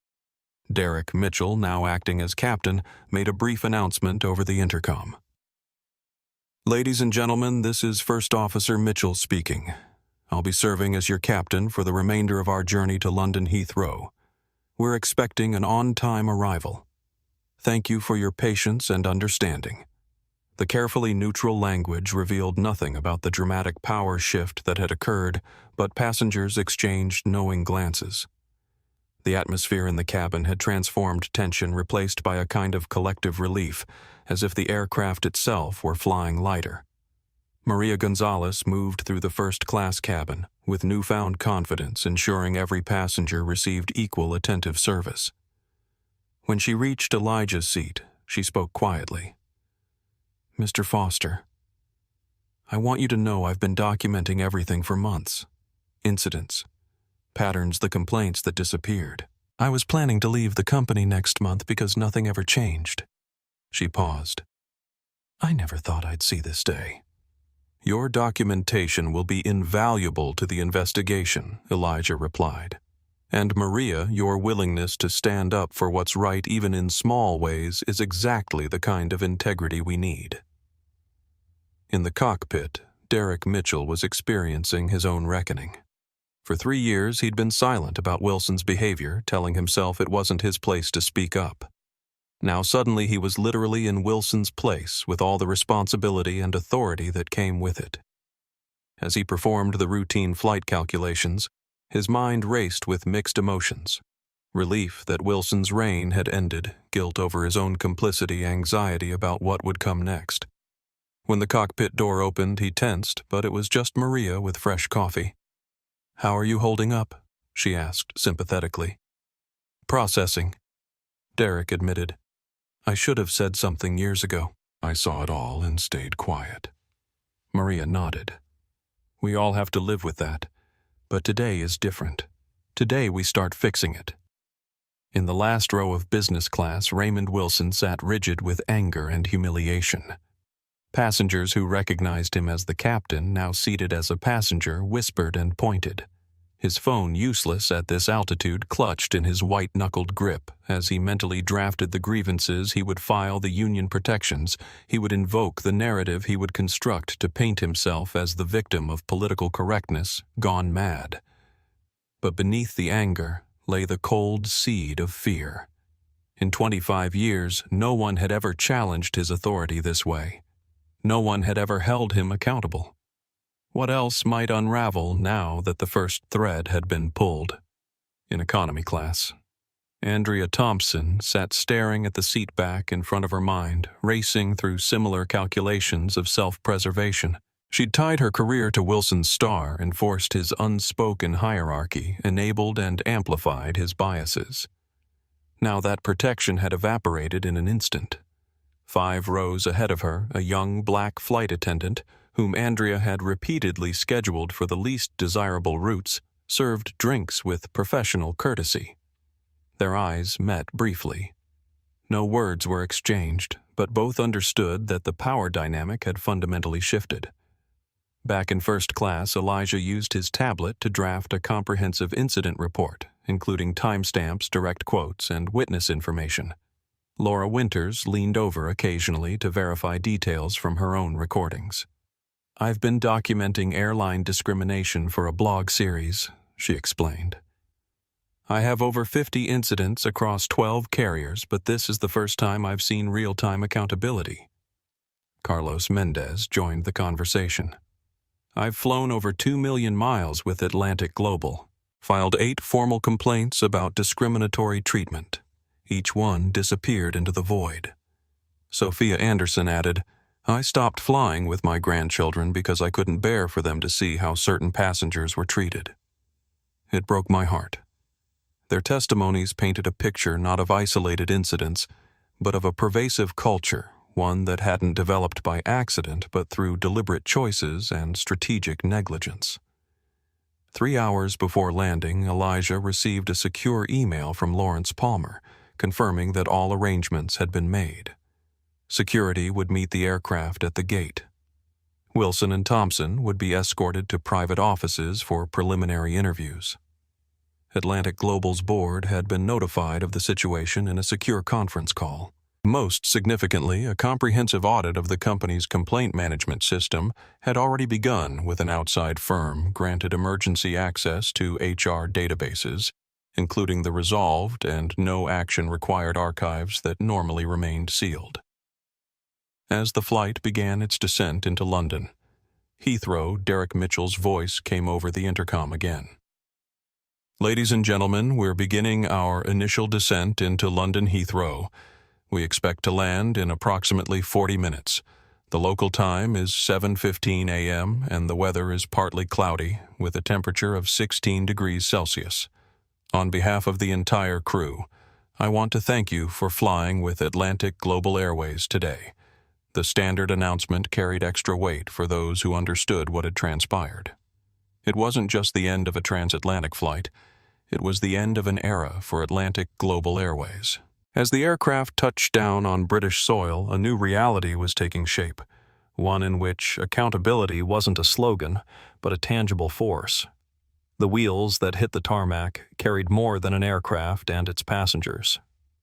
Derek Mitchell, now acting as captain, made a brief announcement over the intercom. "Ladies and gentlemen, this is First Officer Mitchell speaking. I'll be serving as your captain for the remainder of our journey to London Heathrow. We're expecting an on-time arrival. Thank you for your patience and understanding." The carefully neutral language revealed nothing about the dramatic power shift that had occurred, but passengers exchanged knowing glances. The atmosphere in the cabin had transformed tension, replaced by a kind of collective relief, as if the aircraft itself were flying lighter. Maria Gonzalez moved through the first-class cabin with newfound confidence, ensuring every passenger received equal attentive service. When she reached Elijah's seat, she spoke quietly. "Mr. Foster, I want you to know I've been documenting everything for months. Incidents, patterns, the complaints that disappeared. I was planning to leave the company next month because nothing ever changed." She paused. "I never thought I'd see this day." "Your documentation will be invaluable to the investigation," Elijah replied. "And Maria, your willingness to stand up for what's right even in small ways is exactly the kind of integrity we need." In the cockpit, Derek Mitchell was experiencing his own reckoning. For 3 years, he'd been silent about Wilson's behavior, telling himself it wasn't his place to speak up. Now suddenly he was literally in Wilson's place, with all the responsibility and authority that came with it. As he performed the routine flight calculations, his mind raced with mixed emotions. Relief that Wilson's reign had ended, guilt over his own complicity, anxiety about what would come next. When the cockpit door opened, he tensed, but it was just Maria with fresh coffee. "How are you holding up?" she asked sympathetically. "Processing," Derek admitted. "I should have said something years ago." I saw it all and stayed quiet. Maria nodded. We all have to live with that, but today is different. Today we start fixing it. In the last row of business class, Raymond Wilson sat rigid with anger and humiliation. Passengers who recognized him as the captain, now seated as a passenger, whispered and pointed. His phone, useless at this altitude, clutched in his white-knuckled grip. As he mentally drafted the grievances he would file, the union protections, he would invoke the narrative he would construct to paint himself as the victim of political correctness, gone mad. But beneath the anger lay the cold seed of fear. In 25 years, no one had ever challenged his authority this way. No one had ever held him accountable. What else might unravel now that the first thread had been pulled? In economy class, Andrea Thompson sat staring at the seat back in front of her mind, racing through similar calculations of self-preservation. She'd tied her career to Wilson's star, enforced his unspoken hierarchy, enabled and amplified his biases. Now that protection had evaporated in an instant. 5 rows ahead of her, a young black flight attendant, whom Andrea had repeatedly scheduled for the least desirable routes, served drinks with professional courtesy. Their eyes met briefly. No words were exchanged, but both understood that the power dynamic had fundamentally shifted. Back in first class, Elijah used his tablet to draft a comprehensive incident report, including timestamps, direct quotes, and witness information. Laura Winters leaned over occasionally to verify details from her own recordings. I've been documenting airline discrimination for a blog series, she explained. I have over 50 incidents across 12 carriers, but this is the first time I've seen real-time accountability. Carlos Mendez joined the conversation. I've flown over 2 million miles with Atlantic Global, filed 8 formal complaints about discriminatory treatment. Each one disappeared into the void. Sophia Anderson added, I stopped flying with my grandchildren because I couldn't bear for them to see how certain passengers were treated. It broke my heart. Their testimonies painted a picture not of isolated incidents, but of a pervasive culture, one that hadn't developed by accident but through deliberate choices and strategic negligence. 3 hours before landing, Elijah received a secure email from Lawrence Palmer, confirming that all arrangements had been made. Security would meet the aircraft at the gate. Wilson and Thompson would be escorted to private offices for preliminary interviews. Atlantic Global's board had been notified of the situation in a secure conference call. Most significantly, a comprehensive audit of the company's complaint management system had already begun, with an outside firm granted emergency access to HR databases, including the resolved and no action required archives that normally remained sealed. As the flight began its descent into London, Heathrow, Derek Mitchell's voice came over the intercom again. Ladies and gentlemen, we're beginning our initial descent into London Heathrow. We expect to land in approximately 40 minutes. The local time is 7:15 a.m. and the weather is partly cloudy, with a temperature of 16 degrees Celsius. On behalf of the entire crew, I want to thank you for flying with Atlantic Global Airways today. The standard announcement carried extra weight for those who understood what had transpired. It wasn't just the end of a transatlantic flight, it was the end of an era for Atlantic Global Airways. As the aircraft touched down on British soil, a new reality was taking shape, one in which accountability wasn't a slogan, but a tangible force. The wheels that hit the tarmac carried more than an aircraft and its passengers.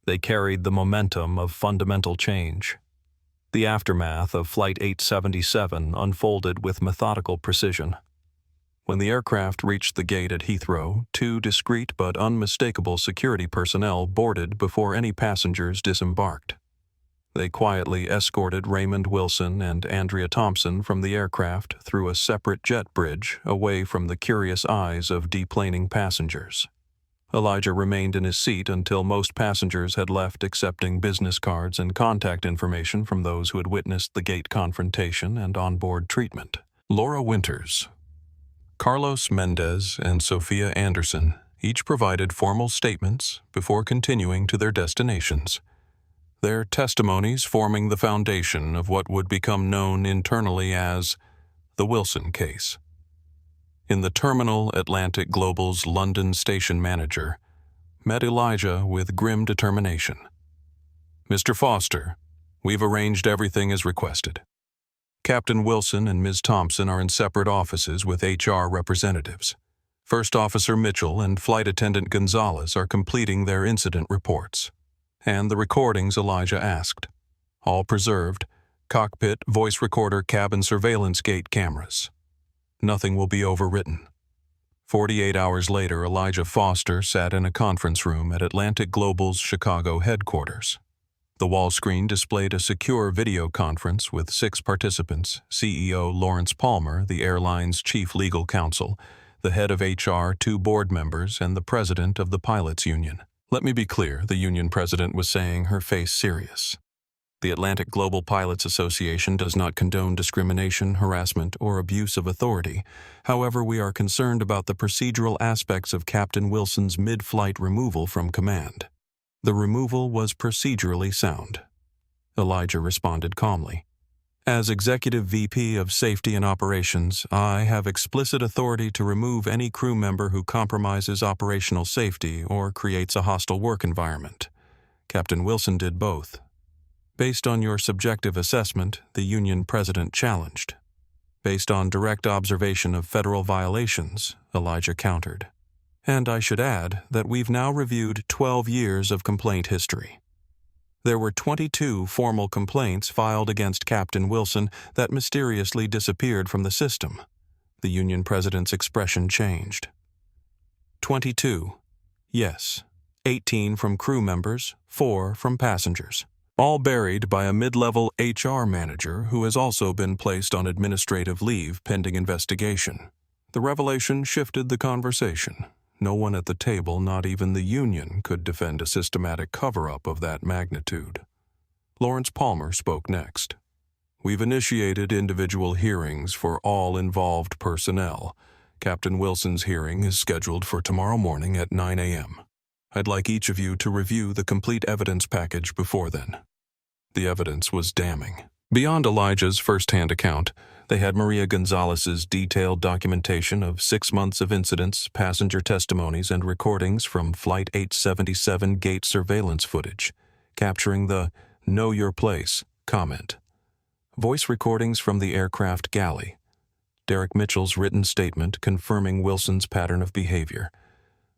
They carried the momentum of fundamental change. The aftermath of Flight 877 unfolded with methodical precision. When the aircraft reached the gate at Heathrow, 2 discreet but unmistakable security personnel boarded before any passengers disembarked. They quietly escorted Raymond Wilson and Andrea Thompson from the aircraft through a separate jet bridge away from the curious eyes of deplaning passengers. Elijah remained in his seat until most passengers had left, accepting business cards and contact information from those who had witnessed the gate confrontation and onboard treatment. Laura Winters, Carlos Mendez, and Sophia Anderson each provided formal statements before continuing to their destinations. their testimonies forming the foundation of what would become known internally as the Wilson case. In the terminal, Atlantic Global's London station manager met Elijah with grim determination. "Mr. Foster, we've arranged everything as requested. Captain Wilson and Ms. Thompson are in separate offices with HR representatives. First Officer Mitchell and Flight Attendant Gonzalez are completing their incident reports. And the recordings Elijah asked. All preserved, cockpit, voice recorder, cabin surveillance gate cameras. Nothing will be overwritten." 48 hours later, Elijah Foster sat in a conference room at Atlantic Global's Chicago headquarters. The wall screen displayed a secure video conference with 6 participants: CEO Lawrence Palmer, the airline's chief legal counsel, the head of HR, 2 board members, and the president of the pilots' union. "Let me be clear," the union president was saying, her face serious. "The Atlantic Global Pilots Association does not condone discrimination, harassment, or abuse of authority. However, we are concerned about the procedural aspects of Captain Wilson's mid-flight removal from command. The removal was procedurally sound." Elijah responded calmly. "As Executive VP of Safety and Operations, I have explicit authority to remove any crew member who compromises operational safety or creates a hostile work environment. Captain Wilson did both." "Based on your subjective assessment," the union president challenged. "Based on direct observation of federal violations," Elijah countered. "And I should add that we've now reviewed 12 years of complaint history. There were 22 formal complaints filed against Captain Wilson that mysteriously disappeared from the system." The union president's expression changed. 22. Yes. 18 from crew members, 4 from passengers. All buried by a mid-level HR manager who has also been placed on administrative leave pending investigation. The revelation shifted the conversation. No one at the table, not even the union, could defend a systematic cover-up of that magnitude. Lawrence Palmer spoke next. "We've initiated individual hearings for all involved personnel. Captain Wilson's hearing is scheduled for tomorrow morning at 9 a.m. I'd like each of you to review the complete evidence package before then." The evidence was damning. Beyond Elijah's first-hand account, they had Maria Gonzalez's detailed documentation of 6 months of incidents, passenger testimonies, and recordings from Flight 877 gate surveillance footage, capturing the "Know Your Place" comment. Voice recordings from the aircraft galley. Derek Mitchell's written statement confirming Wilson's pattern of behavior.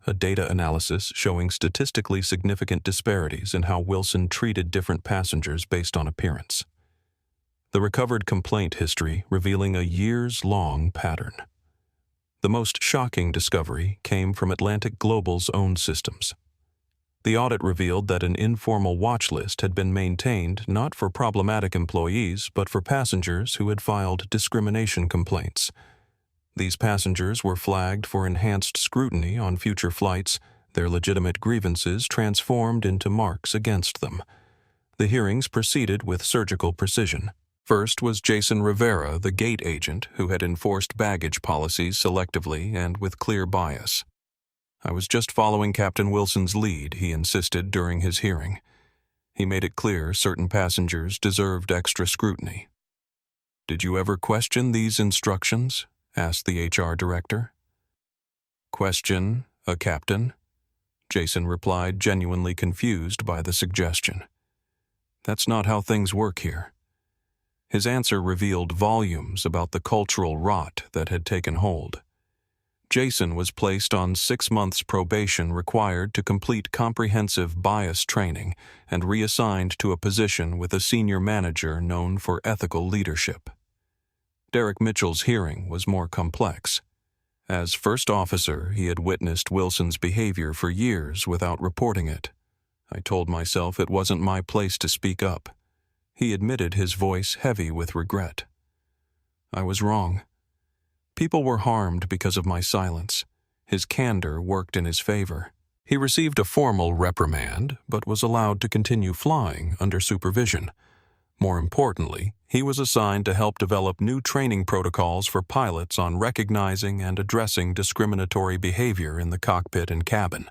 A data analysis showing statistically significant disparities in how Wilson treated different passengers based on appearance. The recovered complaint history revealing a years-long pattern. The most shocking discovery came from Atlantic Global's own systems. The audit revealed that an informal watch list had been maintained not for problematic employees but for passengers who had filed discrimination complaints. These passengers were flagged for enhanced scrutiny on future flights, their legitimate grievances transformed into marks against them. The hearings proceeded with surgical precision. First was Jason Rivera, the gate agent who had enforced baggage policies selectively and with clear bias. "I was just following Captain Wilson's lead," he insisted during his hearing. He made it clear certain passengers deserved extra scrutiny. "Did you ever question these instructions?" asked the HR director. "Question a captain?" Jason replied, genuinely confused by the suggestion. "That's not how things work here." His answer revealed volumes about the cultural rot that had taken hold. Jason was placed on 6 months probation required to complete comprehensive bias training and reassigned to a position with a senior manager known for ethical leadership. Derek Mitchell's hearing was more complex. As first officer, he had witnessed Wilson's behavior for years without reporting it. "I told myself it wasn't my place to speak up." He admitted, his voice heavy with regret. "I was wrong. People were harmed because of my silence." His candor worked in his favor. He received a formal reprimand, but was allowed to continue flying under supervision. More importantly, he was assigned to help develop new training protocols for pilots on recognizing and addressing discriminatory behavior in the cockpit and cabin.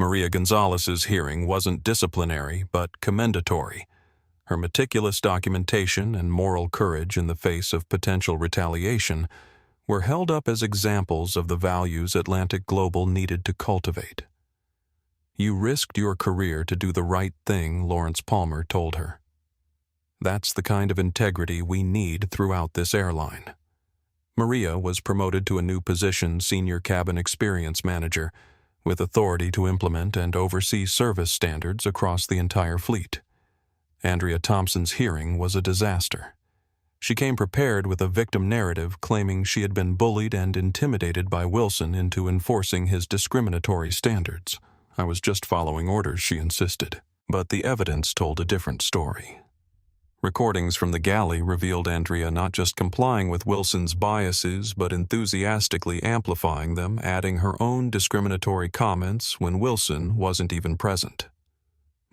Maria Gonzalez's hearing wasn't disciplinary, but commendatory. Her meticulous documentation and moral courage in the face of potential retaliation were held up as examples of the values Atlantic Global needed to cultivate. "You risked your career to do the right thing," Lawrence Palmer told her. "That's the kind of integrity we need throughout this airline." Maria was promoted to a new position, Senior Cabin Experience Manager, with authority to implement and oversee service standards across the entire fleet. Andrea Thompson's hearing was a disaster. She came prepared with a victim narrative claiming she had been bullied and intimidated by Wilson into enforcing his discriminatory standards. "I was just following orders," she insisted. But the evidence told a different story. Recordings from the galley revealed Andrea not just complying with Wilson's biases, but enthusiastically amplifying them, adding her own discriminatory comments when Wilson wasn't even present.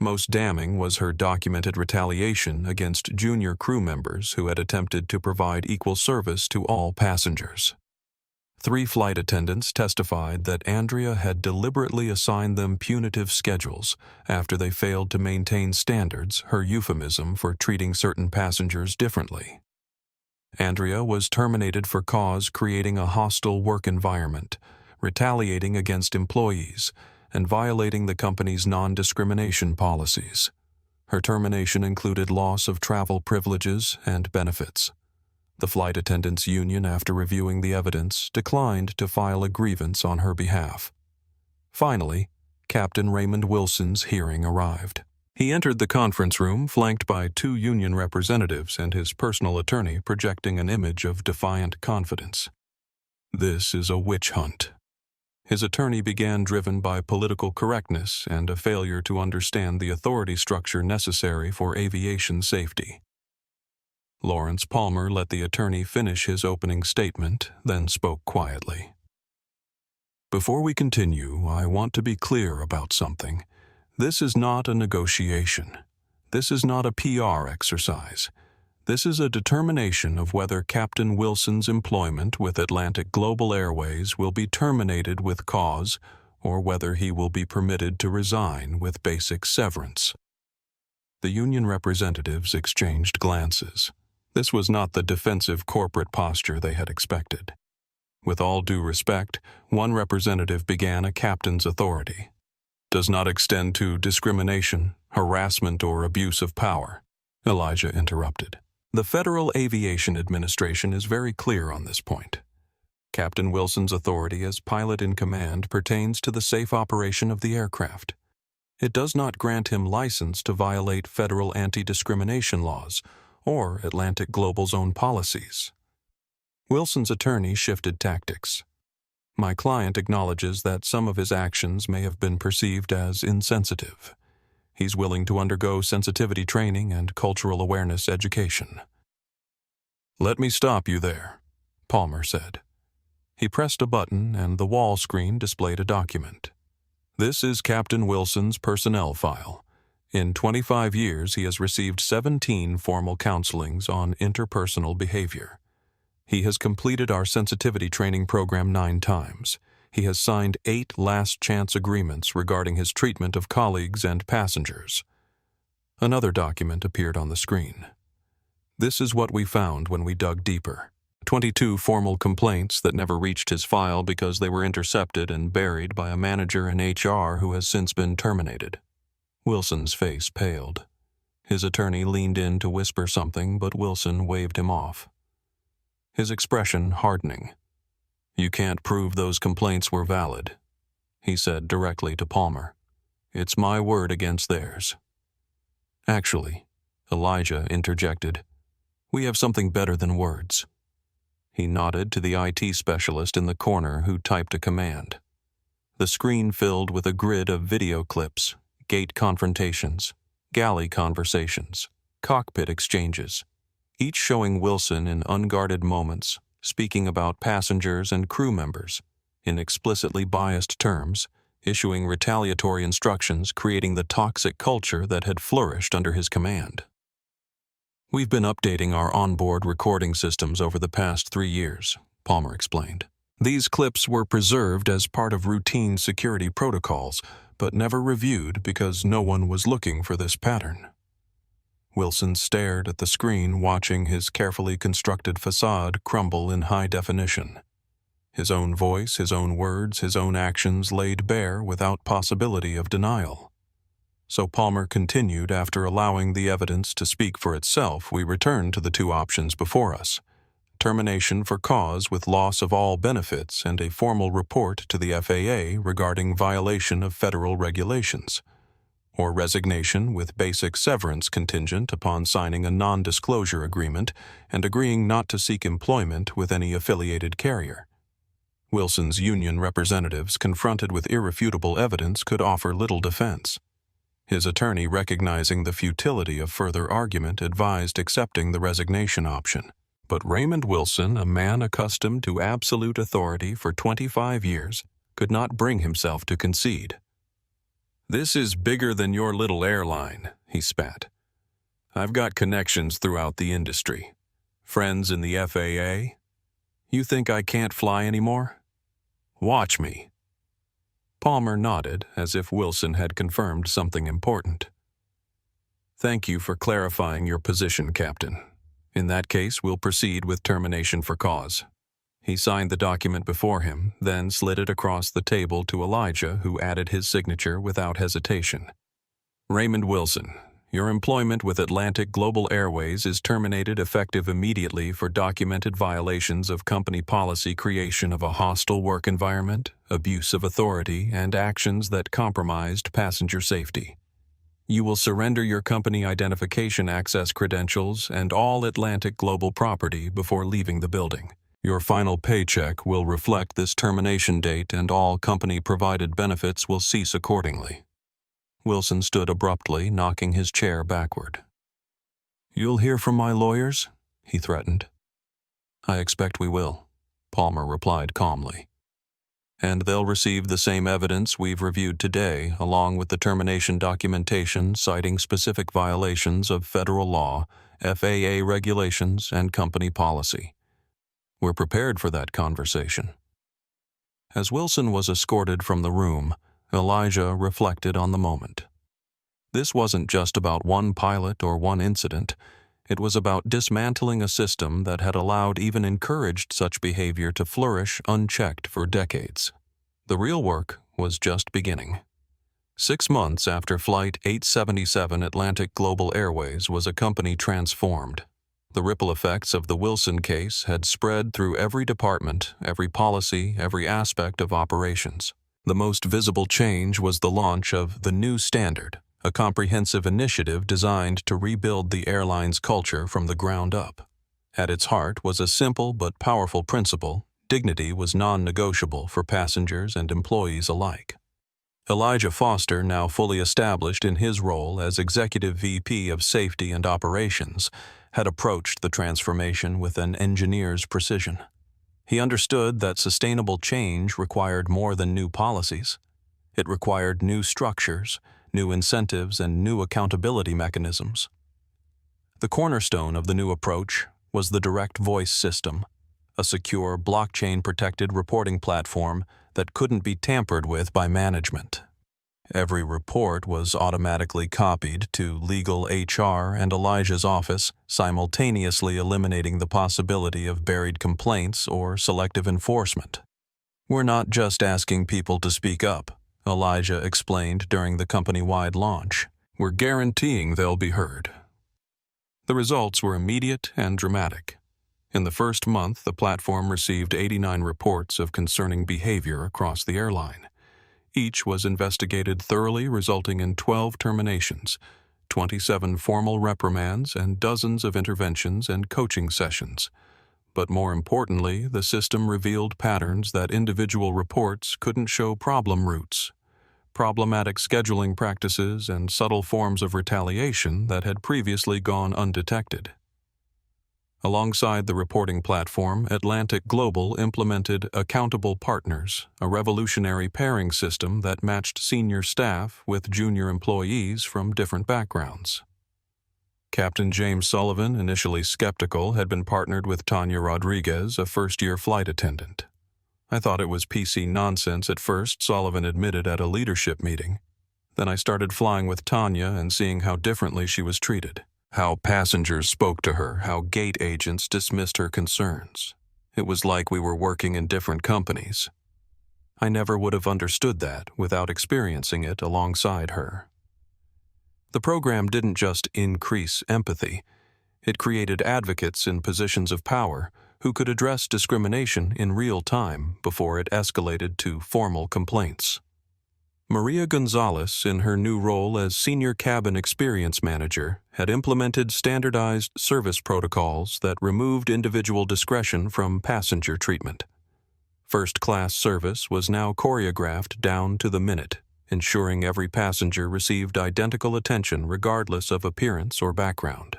Most damning was her documented retaliation against junior crew members who had attempted to provide equal service to all passengers. 3 flight attendants testified that Andrea had deliberately assigned them punitive schedules after they failed to maintain standards, her euphemism for treating certain passengers differently. Andrea was terminated for cause creating a hostile work environment, retaliating against employees, and violating the company's non-discrimination policies. Her termination included loss of travel privileges and benefits. The flight attendants' union, after reviewing the evidence, declined to file a grievance on her behalf. Finally, Captain Raymond Wilson's hearing arrived. He entered the conference room flanked by 2 union representatives and his personal attorney projecting an image of defiant confidence. "This is a witch hunt." His attorney began, driven by political correctness and a failure to understand the authority structure necessary for aviation safety. Lawrence Palmer let the attorney finish his opening statement, then spoke quietly. "Before we continue, I want to be clear about something. This is not a negotiation. This is not a PR exercise. This is a determination of whether Captain Wilson's employment with Atlantic Global Airways will be terminated with cause or whether he will be permitted to resign with basic severance." The union representatives exchanged glances. This was not the defensive corporate posture they had expected. With all due respect, one representative began a captain's authority. "Does not extend to discrimination, harassment, or abuse of power," Elijah interrupted. "The Federal Aviation Administration is very clear on this point. Captain Wilson's authority as pilot in command pertains to the safe operation of the aircraft. It does not grant him license to violate federal anti-discrimination laws or Atlantic Global's own policies." Wilson's attorney shifted tactics. "My client acknowledges that some of his actions may have been perceived as insensitive. He's willing to undergo sensitivity training and cultural awareness education." "Let me stop you there," Palmer said. He pressed a button and the wall screen displayed a document. "This is Captain Wilson's personnel file. In 25 years, he has received 17 formal counselings on interpersonal behavior. He has completed our sensitivity training program 9 times. He has signed 8 last-chance agreements regarding his treatment of colleagues and passengers." Another document appeared on the screen. "This is what we found when we dug deeper. 22 formal complaints that never reached his file because they were intercepted and buried by a manager in HR who has since been terminated." Wilson's face paled. His attorney leaned in to whisper something, but Wilson waved him off. His expression hardening. "You can't prove those complaints were valid," he said directly to Palmer. "It's my word against theirs." "Actually," Elijah interjected, "we have something better than words." He nodded to the IT specialist in the corner who typed a command. The screen filled with a grid of video clips, gate confrontations, galley conversations, cockpit exchanges, each showing Wilson in unguarded moments, speaking about passengers and crew members, in explicitly biased terms, issuing retaliatory instructions, creating the toxic culture that had flourished under his command. "We've been updating our onboard recording systems over the past 3 years, Palmer explained. These clips were preserved as part of routine security protocols, but never reviewed because no one was looking for this pattern. Wilson stared at the screen, watching his carefully constructed facade crumble in high definition. His own voice, his own words, his own actions laid bare without possibility of denial. So Palmer continued. After allowing the evidence to speak for itself, we returned to the two options before us: termination for cause with loss of all benefits and a formal report to the FAA regarding violation of federal regulations, or resignation with basic severance contingent upon signing a non-disclosure agreement and agreeing not to seek employment with any affiliated carrier. Wilson's union representatives, confronted with irrefutable evidence, could offer little defense. His attorney, recognizing the futility of further argument, advised accepting the resignation option. But Raymond Wilson, a man accustomed to absolute authority for 25 years, could not bring himself to concede. "This is bigger than your little airline," he spat. "I've got connections throughout the industry. Friends in the FAA. You think I can't fly anymore? Watch me." Palmer nodded, as if Wilson had confirmed something important. "Thank you for clarifying your position, Captain. In that case, we'll proceed with termination for cause." He signed the document before him, then slid it across the table to Elijah, who added his signature without hesitation. "Raymond Wilson, your employment with Atlantic Global Airways is terminated effective immediately for documented violations of company policy, creation of a hostile work environment, abuse of authority, and actions that compromised passenger safety. You will surrender your company identification access credentials and all Atlantic Global property before leaving the building. Your final paycheck will reflect this termination date, and all company-provided benefits will cease accordingly." Wilson stood abruptly, knocking his chair backward. "You'll hear from my lawyers?" he threatened. "I expect we will," Palmer replied calmly. "And they'll receive the same evidence we've reviewed today, along with the termination documentation citing specific violations of federal law, FAA regulations, and company policy. We're prepared for that conversation." As Wilson was escorted from the room, Elijah reflected on the moment. This wasn't just about one pilot or one incident. It was about dismantling a system that had allowed, even encouraged, such behavior to flourish unchecked for decades. The real work was just beginning. 6 months after Flight 877, Atlantic Global Airways was a company transformed. The ripple effects of the Wilson case had spread through every department, every policy, every aspect of operations. The most visible change was the launch of the New Standard, a comprehensive initiative designed to rebuild the airline's culture from the ground up. At its heart was a simple but powerful principle: dignity was non-negotiable for passengers and employees alike. Elijah Foster, now fully established in his role as Executive VP of Safety and Operations, had approached the transformation with an engineer's precision. He understood that sustainable change required more than new policies. It required new structures, new incentives, and new accountability mechanisms. The cornerstone of the new approach was the Direct Voice system, a secure, blockchain-protected reporting platform that couldn't be tampered with by management. Every report was automatically copied to legal, HR, and Elijah's office, simultaneously eliminating the possibility of buried complaints or selective enforcement. "We're not just asking people to speak up," Elijah explained during the company-wide launch. "We're guaranteeing they'll be heard." The results were immediate and dramatic. In the first month, the platform received 89 reports of concerning behavior across the airline. Each was investigated thoroughly, resulting in 12 terminations, 27 formal reprimands, and dozens of interventions and coaching sessions. But more importantly, the system revealed patterns that individual reports couldn't show: problem roots, problematic scheduling practices, and subtle forms of retaliation that had previously gone undetected. Alongside the reporting platform, Atlantic Global implemented Accountable Partners, a revolutionary pairing system that matched senior staff with junior employees from different backgrounds. Captain James Sullivan, initially skeptical, had been partnered with Tanya Rodriguez, a first-year flight attendant. "I thought it was PC nonsense at first," Sullivan admitted at a leadership meeting. Then I started flying with Tanya and seeing how differently she was treated. How passengers spoke to her, how gate agents dismissed her concerns. It was like we were working in different companies. I never would have understood that without experiencing it alongside her. The program didn't just increase empathy. It created advocates in positions of power who could address discrimination in real time before it escalated to formal complaints. Maria Gonzalez, in her new role as Senior Cabin Experience Manager, had implemented standardized service protocols that removed individual discretion from passenger treatment. First-class service was now choreographed down to the minute, ensuring every passenger received identical attention regardless of appearance or background.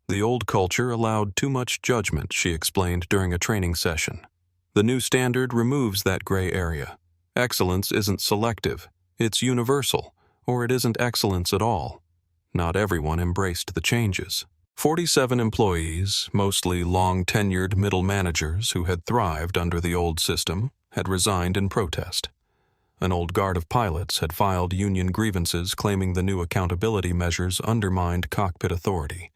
The old culture allowed too much judgment, she explained during a training session. The new standard removes that gray area. Excellence isn't selective, it's universal, or it isn't excellence at all. Not everyone embraced the changes. 47 employees, mostly long-tenured middle managers who had thrived under the old system, had resigned in protest. An old guard of pilots had filed union grievances claiming the new accountability measures undermined cockpit authority.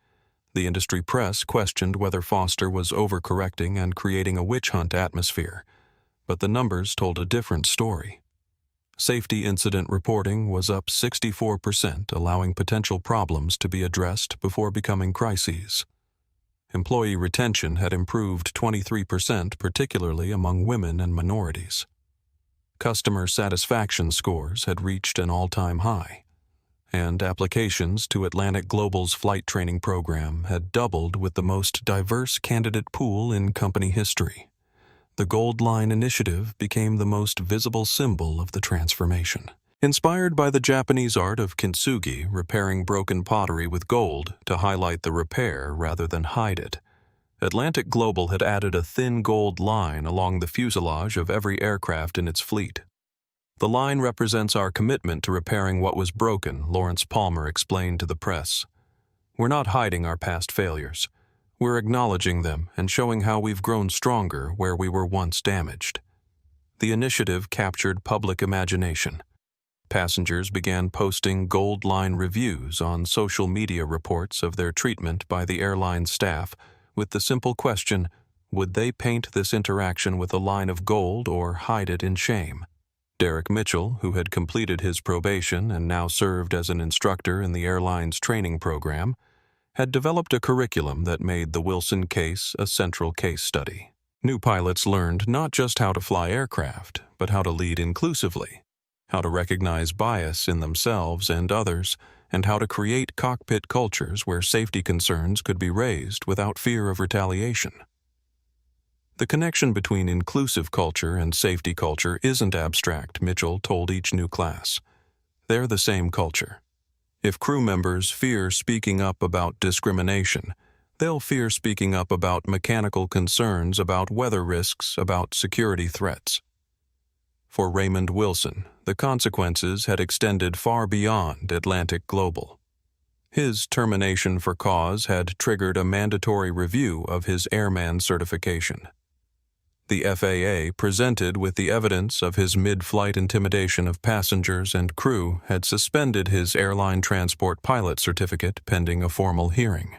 The industry press questioned whether Foster was overcorrecting and creating a witch hunt atmosphere, but the numbers told a different story. Safety incident reporting was up 64%, allowing potential problems to be addressed before becoming crises. Employee retention had improved 23%, particularly among women and minorities. Customer satisfaction scores had reached an all-time high, and applications to Atlantic Global's flight training program had doubled with the most diverse candidate pool in company history. The Gold Line initiative became the most visible symbol of the transformation. Inspired by the Japanese art of kintsugi, repairing broken pottery with gold to highlight the repair rather than hide it, Atlantic Global had added a thin gold line along the fuselage of every aircraft in its fleet. The line represents our commitment to repairing what was broken, Lawrence Palmer explained to the press. We're not hiding our past failures. We're acknowledging them and showing how we've grown stronger where we were once damaged. The initiative captured public imagination. Passengers began posting Gold Line reviews on social media reports of their treatment by the airline staff with the simple question, would they paint this interaction with a line of gold or hide it in shame? Derek Mitchell, who had completed his probation and now served as an instructor in the airline's training program, had developed a curriculum that made the Wilson case a central case study. New pilots learned not just how to fly aircraft, but how to lead inclusively, how to recognize bias in themselves and others, and how to create cockpit cultures where safety concerns could be raised without fear of retaliation. The connection between inclusive culture and safety culture isn't abstract, Mitchell told each new class. They're the same culture. If crew members fear speaking up about discrimination, they'll fear speaking up about mechanical concerns, about weather risks, about security threats. For Raymond Wilson, the consequences had extended far beyond Atlantic Global. His termination for cause had triggered a mandatory review of his airman certification. The FAA, presented with the evidence of his mid-flight intimidation of passengers and crew, had suspended his airline transport pilot certificate pending a formal hearing.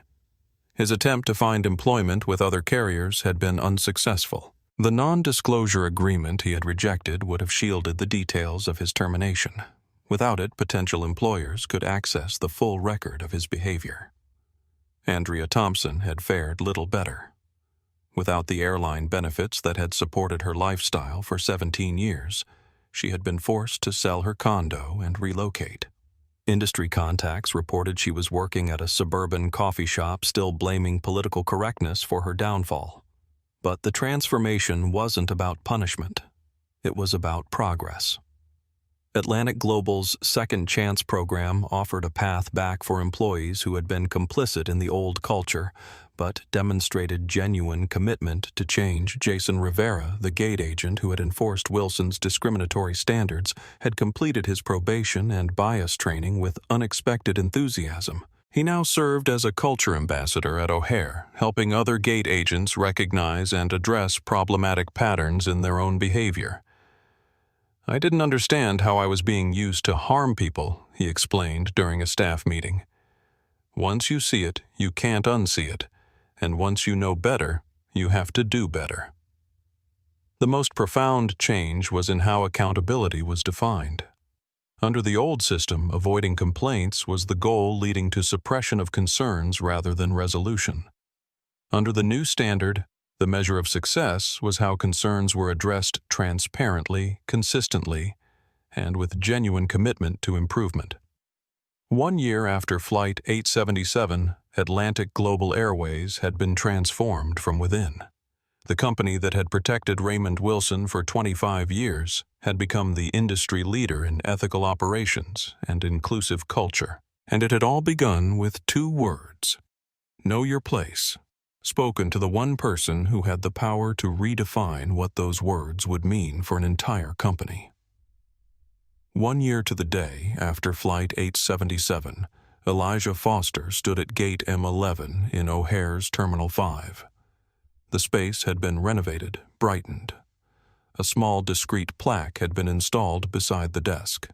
His attempt to find employment with other carriers had been unsuccessful. The non-disclosure agreement he had rejected would have shielded the details of his termination. Without it, potential employers could access the full record of his behavior. Andrea Thompson had fared little better. Without the airline benefits that had supported her lifestyle for 17 years, she had been forced to sell her condo and relocate. Industry contacts reported she was working at a suburban coffee shop, still blaming political correctness for her downfall. But the transformation wasn't about punishment. It was about progress. Atlantic Global's Second Chance program offered a path back for employees who had been complicit in the old culture, but demonstrated genuine commitment to change. Jason Rivera, the gate agent who had enforced Wilson's discriminatory standards, had completed his probation and bias training with unexpected enthusiasm. He now served as a culture ambassador at O'Hare, helping other gate agents recognize and address problematic patterns in their own behavior. I didn't understand how I was being used to harm people, he explained during a staff meeting. Once you see it, you can't unsee it, and once you know better, you have to do better. The most profound change was in how accountability was defined. Under the old system, avoiding complaints was the goal leading to suppression of concerns rather than resolution. Under the new standard, the measure of success was how concerns were addressed transparently, consistently, and with genuine commitment to improvement. 1 year after Flight 877, Atlantic Global Airways had been transformed from within. The company that had protected Raymond Wilson for 25 years had become the industry leader in ethical operations and inclusive culture. And it had all begun with 2 words: know your place, spoken to the one person who had the power to redefine what those words would mean for an entire company. 1 year to the day after Flight 877, Elijah Foster stood at Gate M11 in O'Hare's Terminal 5. The space had been renovated, brightened. A small, discreet plaque had been installed beside the desk.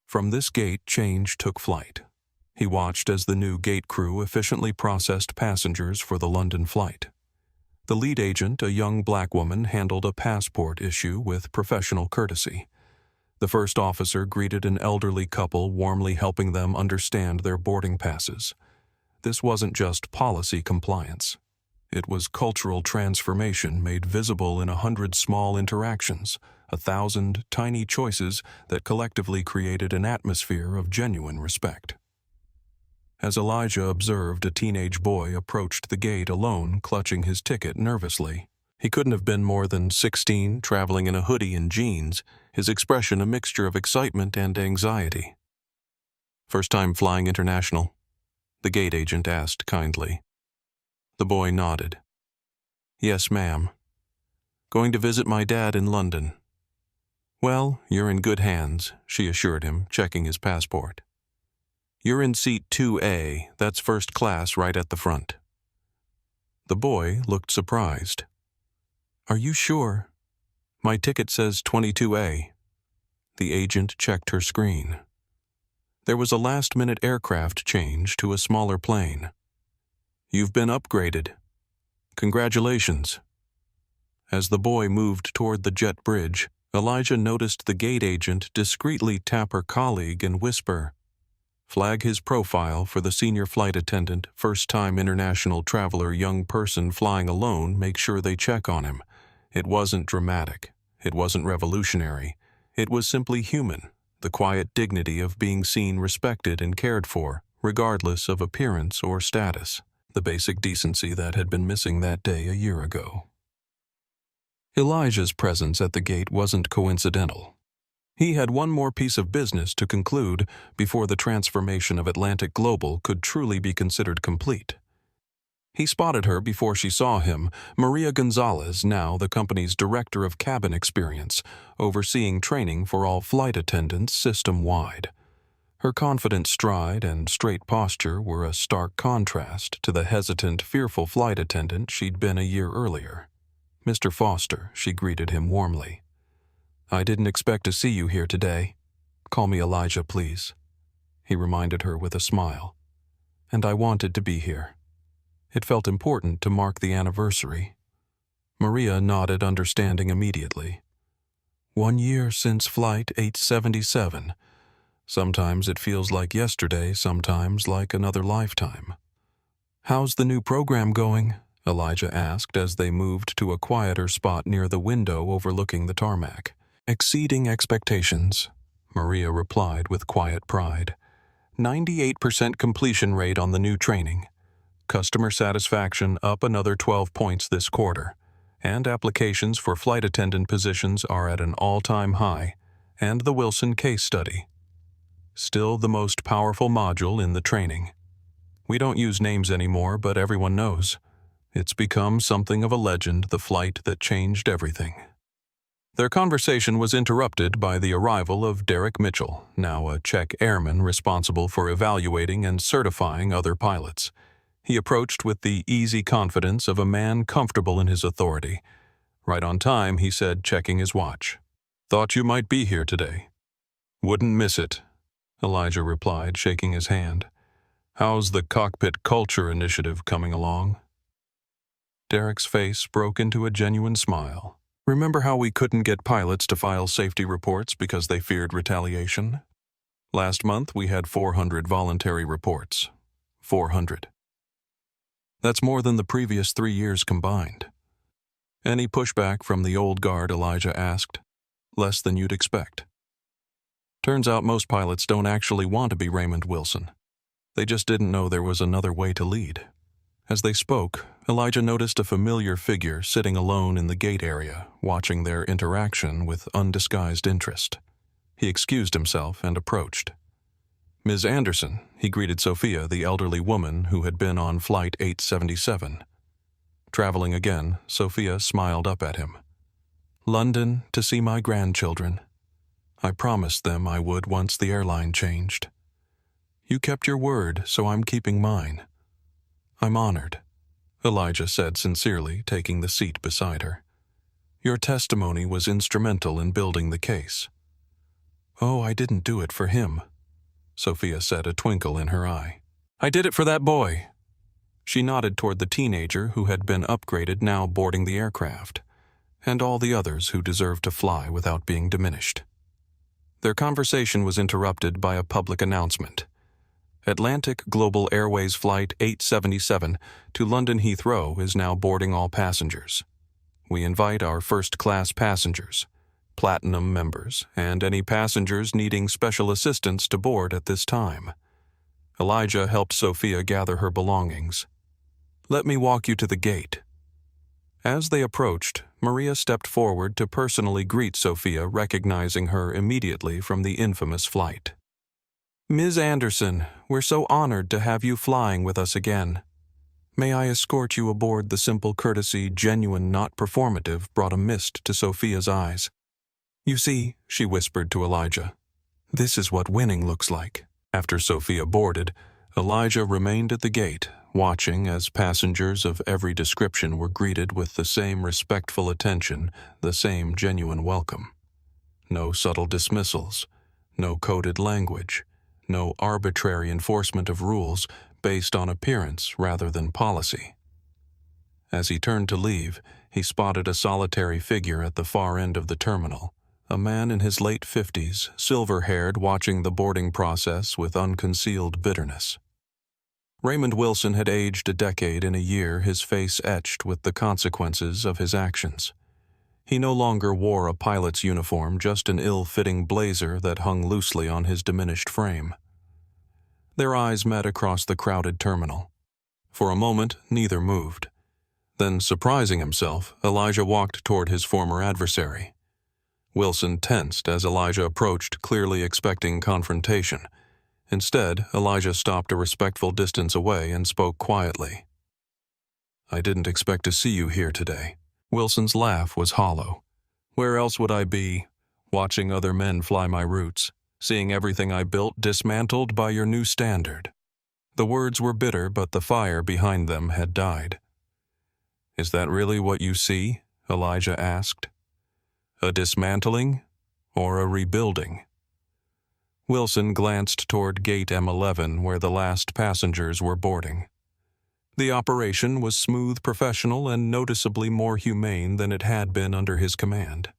From this gate, change took flight. He watched as the new gate crew efficiently processed passengers for the London flight. The lead agent, a young black woman, handled a passport issue with professional courtesy. The first officer greeted an elderly couple, warmly helping them understand their boarding passes. This wasn't just policy compliance. It was cultural transformation made visible in 100 small interactions, 1,000 tiny choices that collectively created an atmosphere of genuine respect. As Elijah observed, a teenage boy approached the gate alone, clutching his ticket nervously. He couldn't have been more than 16, traveling in a hoodie and jeans, his expression a mixture of excitement and anxiety. "First time flying international?" the gate agent asked kindly. The boy nodded. "Yes, ma'am. Going to visit my dad in London." "Well, you're in good hands," she assured him, checking his passport. "You're in seat 2A, that's first class right at the front." The boy looked surprised. "Are you sure? My ticket says 22A. The agent checked her screen. There was a last-minute aircraft change to a smaller plane. "You've been upgraded. Congratulations." As the boy moved toward the jet bridge, Elijah noticed the gate agent discreetly tap her colleague and whisper, "Flag his profile for the senior flight attendant, first-time international traveler, young person flying alone, make sure they check on him." It wasn't dramatic. It wasn't revolutionary. It was simply human, the quiet dignity of being seen, respected, and cared for, regardless of appearance or status. The basic decency that had been missing that day a year ago. Elijah's presence at the gate wasn't coincidental. He had one more piece of business to conclude before the transformation of Atlantic Global could truly be considered complete. He spotted her before she saw him, Maria Gonzalez, now the company's Director of Cabin Experience, overseeing training for all flight attendants system-wide. Her confident stride and straight posture were a stark contrast to the hesitant, fearful flight attendant she'd been a year earlier. "Mr. Foster," she greeted him warmly. "I didn't expect to see you here today. Call me Elijah, please," he reminded her with a smile. "And I wanted to be here. It felt important to mark the anniversary." Maria nodded, understanding immediately. 1 year since Flight 877. Sometimes it feels like yesterday, sometimes like another lifetime. "How's the new program going?" Elijah asked as they moved to a quieter spot near the window overlooking the tarmac. "Exceeding expectations," Maria replied with quiet pride. 98% completion rate on the new training. Customer satisfaction up another 12 points this quarter. And applications for flight attendant positions are at an all-time high. And the Wilson case study. Still the most powerful module in the training. We don't use names anymore, but everyone knows. It's become something of a legend, the flight that changed everything. Their conversation was interrupted by the arrival of Derek Mitchell, now a Czech airman responsible for evaluating and certifying other pilots. He approached with the easy confidence of a man comfortable in his authority. "Right on time," he said, checking his watch. Thought you might be here today. Wouldn't miss it, Elijah replied, shaking his hand. How's the Cockpit Culture Initiative coming along? Derek's face broke into a genuine smile. Remember how we couldn't get pilots to file safety reports because they feared retaliation? Last month, we had 400 voluntary reports. 400. That's more than the previous 3 years combined. Any pushback from the old guard, Elijah asked. Less than you'd expect. Turns out most pilots don't actually want to be Raymond Wilson. They just didn't know there was another way to lead. As they spoke, Elijah noticed a familiar figure sitting alone in the gate area, watching their interaction with undisguised interest. He excused himself and approached. Ms. Anderson, he greeted Sophia, the elderly woman who had been on Flight 877. Traveling again, Sophia smiled up at him. London to see my grandchildren. I promised them I would once the airline changed. You kept your word, so I'm keeping mine. I'm honored, Elijah said sincerely, taking the seat beside her. Your testimony was instrumental in building the case. Oh, I didn't do it for him, Sophia said, a twinkle in her eye. I did it for that boy. She nodded toward the teenager who had been upgraded, now boarding the aircraft, and all the others who deserved to fly without being diminished. Their conversation was interrupted by a public announcement. Atlantic Global Airways Flight 877 to London Heathrow is now boarding all passengers. We invite our first-class passengers, Platinum members, and any passengers needing special assistance to board at this time. Elijah helped Sophia gather her belongings. Let me walk you to the gate. As they approached, Maria stepped forward to personally greet Sophia, recognizing her immediately from the infamous flight. Ms. Anderson, we're so honored to have you flying with us again. May I escort you aboard the simple courtesy, genuine, not performative, brought a mist to Sophia's eyes. You see, she whispered to Elijah, this is what winning looks like. After Sophia boarded, Elijah remained at the gate, watching as passengers of every description were greeted with the same respectful attention, the same genuine welcome. No subtle dismissals, no coded language, no arbitrary enforcement of rules based on appearance rather than policy. As he turned to leave, he spotted a solitary figure at the far end of the terminal, a man in his late 50s, silver-haired, watching the boarding process with unconcealed bitterness. Raymond Wilson had aged a decade in a year, his face etched with the consequences of his actions. He no longer wore a pilot's uniform, just an ill-fitting blazer that hung loosely on his diminished frame. Their eyes met across the crowded terminal. For a moment, neither moved. Then, surprising himself, Elijah walked toward his former adversary. Wilson tensed as Elijah approached, clearly expecting confrontation. Instead, Elijah stopped a respectful distance away and spoke quietly. I didn't expect to see you here today. Wilson's laugh was hollow. Where else would I be, watching other men fly my routes, seeing everything I built dismantled by your new standard? The words were bitter, but the fire behind them had died. Is that really what you see? Elijah asked. A dismantling or a rebuilding? Wilson glanced toward gate M11 where the last passengers were boarding. The operation was smooth, professional, and noticeably more humane than it had been under his command.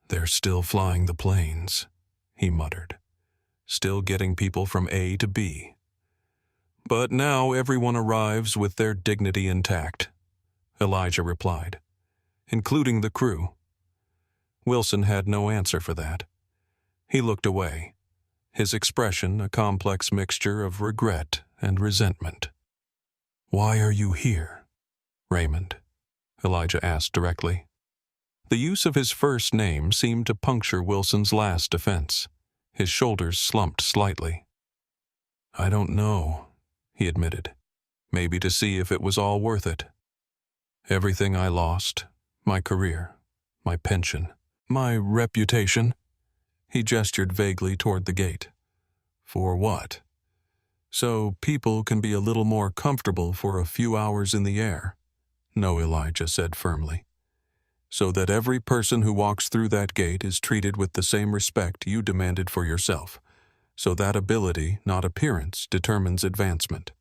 They're still flying the planes, he muttered. Still getting people from A to B. But now everyone arrives with their dignity intact, Elijah replied, including the crew. Wilson had no answer for that. He looked away, his expression a complex mixture of regret and resentment. Why are you here, Raymond? Elijah asked directly. The use of his first name seemed to puncture Wilson's last defense. His shoulders slumped slightly. I don't know, he admitted. Maybe to see if it was all worth it. Everything I lost, my career, my pension, my reputation. He gestured vaguely toward the gate. For what? So people can be a little more comfortable for a few hours in the air. No, Elijah said firmly. so that every person who walks through that gate is treated with the same respect you demanded for yourself, so that ability, not appearance, determines advancement,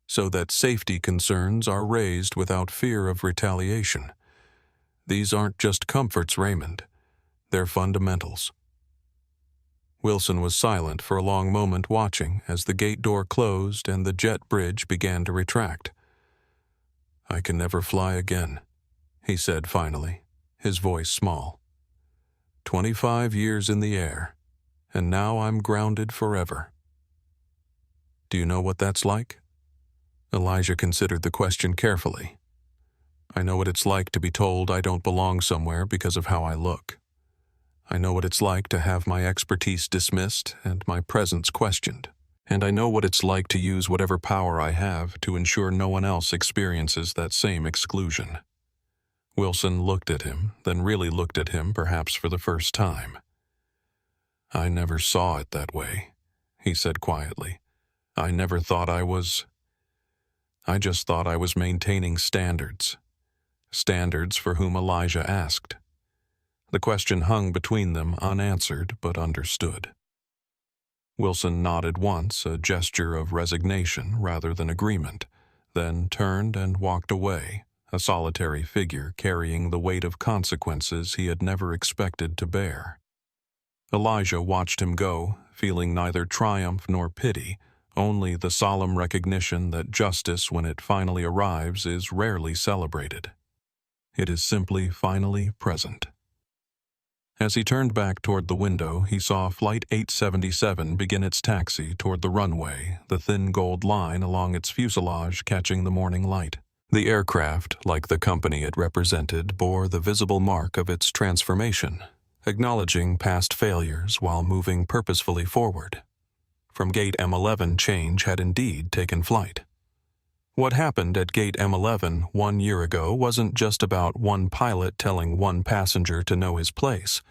so that safety concerns are raised without fear of retaliation. These aren't just comforts, Raymond. They're fundamentals. Wilson was silent for a long moment, watching as the gate door closed and the jet bridge began to retract. "I can never fly again," he said finally, his voice small. 25 years in the air, and now I'm grounded forever. Do you know what that's like? Elijah considered the question carefully. I know what it's like to be told I don't belong somewhere because of how I look. I know what it's like to have my expertise dismissed and my presence questioned. And I know what it's like to use whatever power I have to ensure no one else experiences that same exclusion. Wilson looked at him, then really looked at him perhaps for the first time. I never saw it that way, he said quietly. I never thought I just thought I was maintaining standards. Standards for whom Elijah asked. The question hung between them unanswered but understood. Wilson nodded once, a gesture of resignation rather than agreement, then turned and walked away, a solitary figure carrying the weight of consequences he had never expected to bear. Elijah watched him go, feeling neither triumph nor pity, only the solemn recognition that justice, when it finally arrives, is rarely celebrated. It is simply finally present. As he turned back toward the window, he saw Flight 877 begin its taxi toward the runway, the thin gold line along its fuselage catching the morning light. The aircraft, like the company it represented, bore the visible mark of its transformation, acknowledging past failures while moving purposefully forward. From Gate M11, change had indeed taken flight. What happened at Gate M11 1 year ago wasn't just about one pilot telling one passenger to know his place.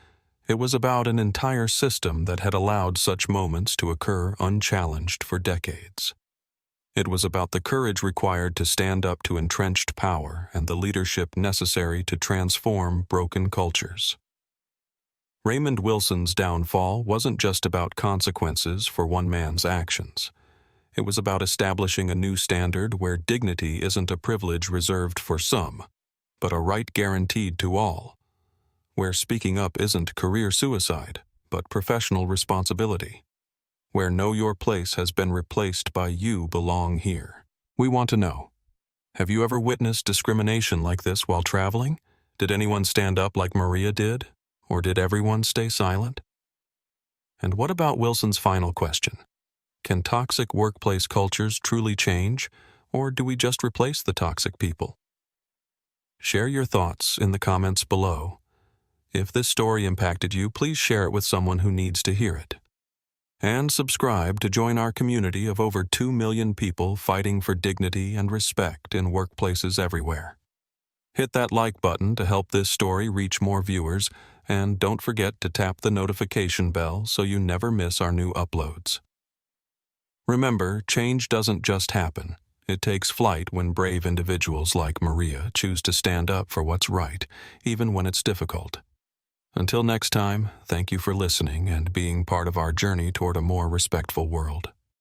It was about an entire system that had allowed such moments to occur unchallenged for decades. It was about the courage required to stand up to entrenched power and the leadership necessary to transform broken cultures. Raymond Wilson's downfall wasn't just about consequences for one man's actions. It was about establishing a new standard where dignity isn't a privilege reserved for some, but a right guaranteed to all. Where speaking up isn't career suicide, but professional responsibility. Where know your place has been replaced by you belong here. We want to know, have you ever witnessed discrimination like this while traveling? Did anyone stand up like Maria did? Or did everyone stay silent? And what about Wilson's final question? Can toxic workplace cultures truly change, or do we just replace the toxic people? Share your thoughts in the comments below. If this story impacted you, please share it with someone who needs to hear it. And subscribe to join our community of over 2 million people fighting for dignity and respect in workplaces everywhere. Hit that like button to help this story reach more viewers, and don't forget to tap the notification bell so you never miss our new uploads. Remember, change doesn't just happen. It takes flight when brave individuals like Maria choose to stand up for what's right, even when it's difficult. Until next time, thank you for listening and being part of our journey toward a more respectful world.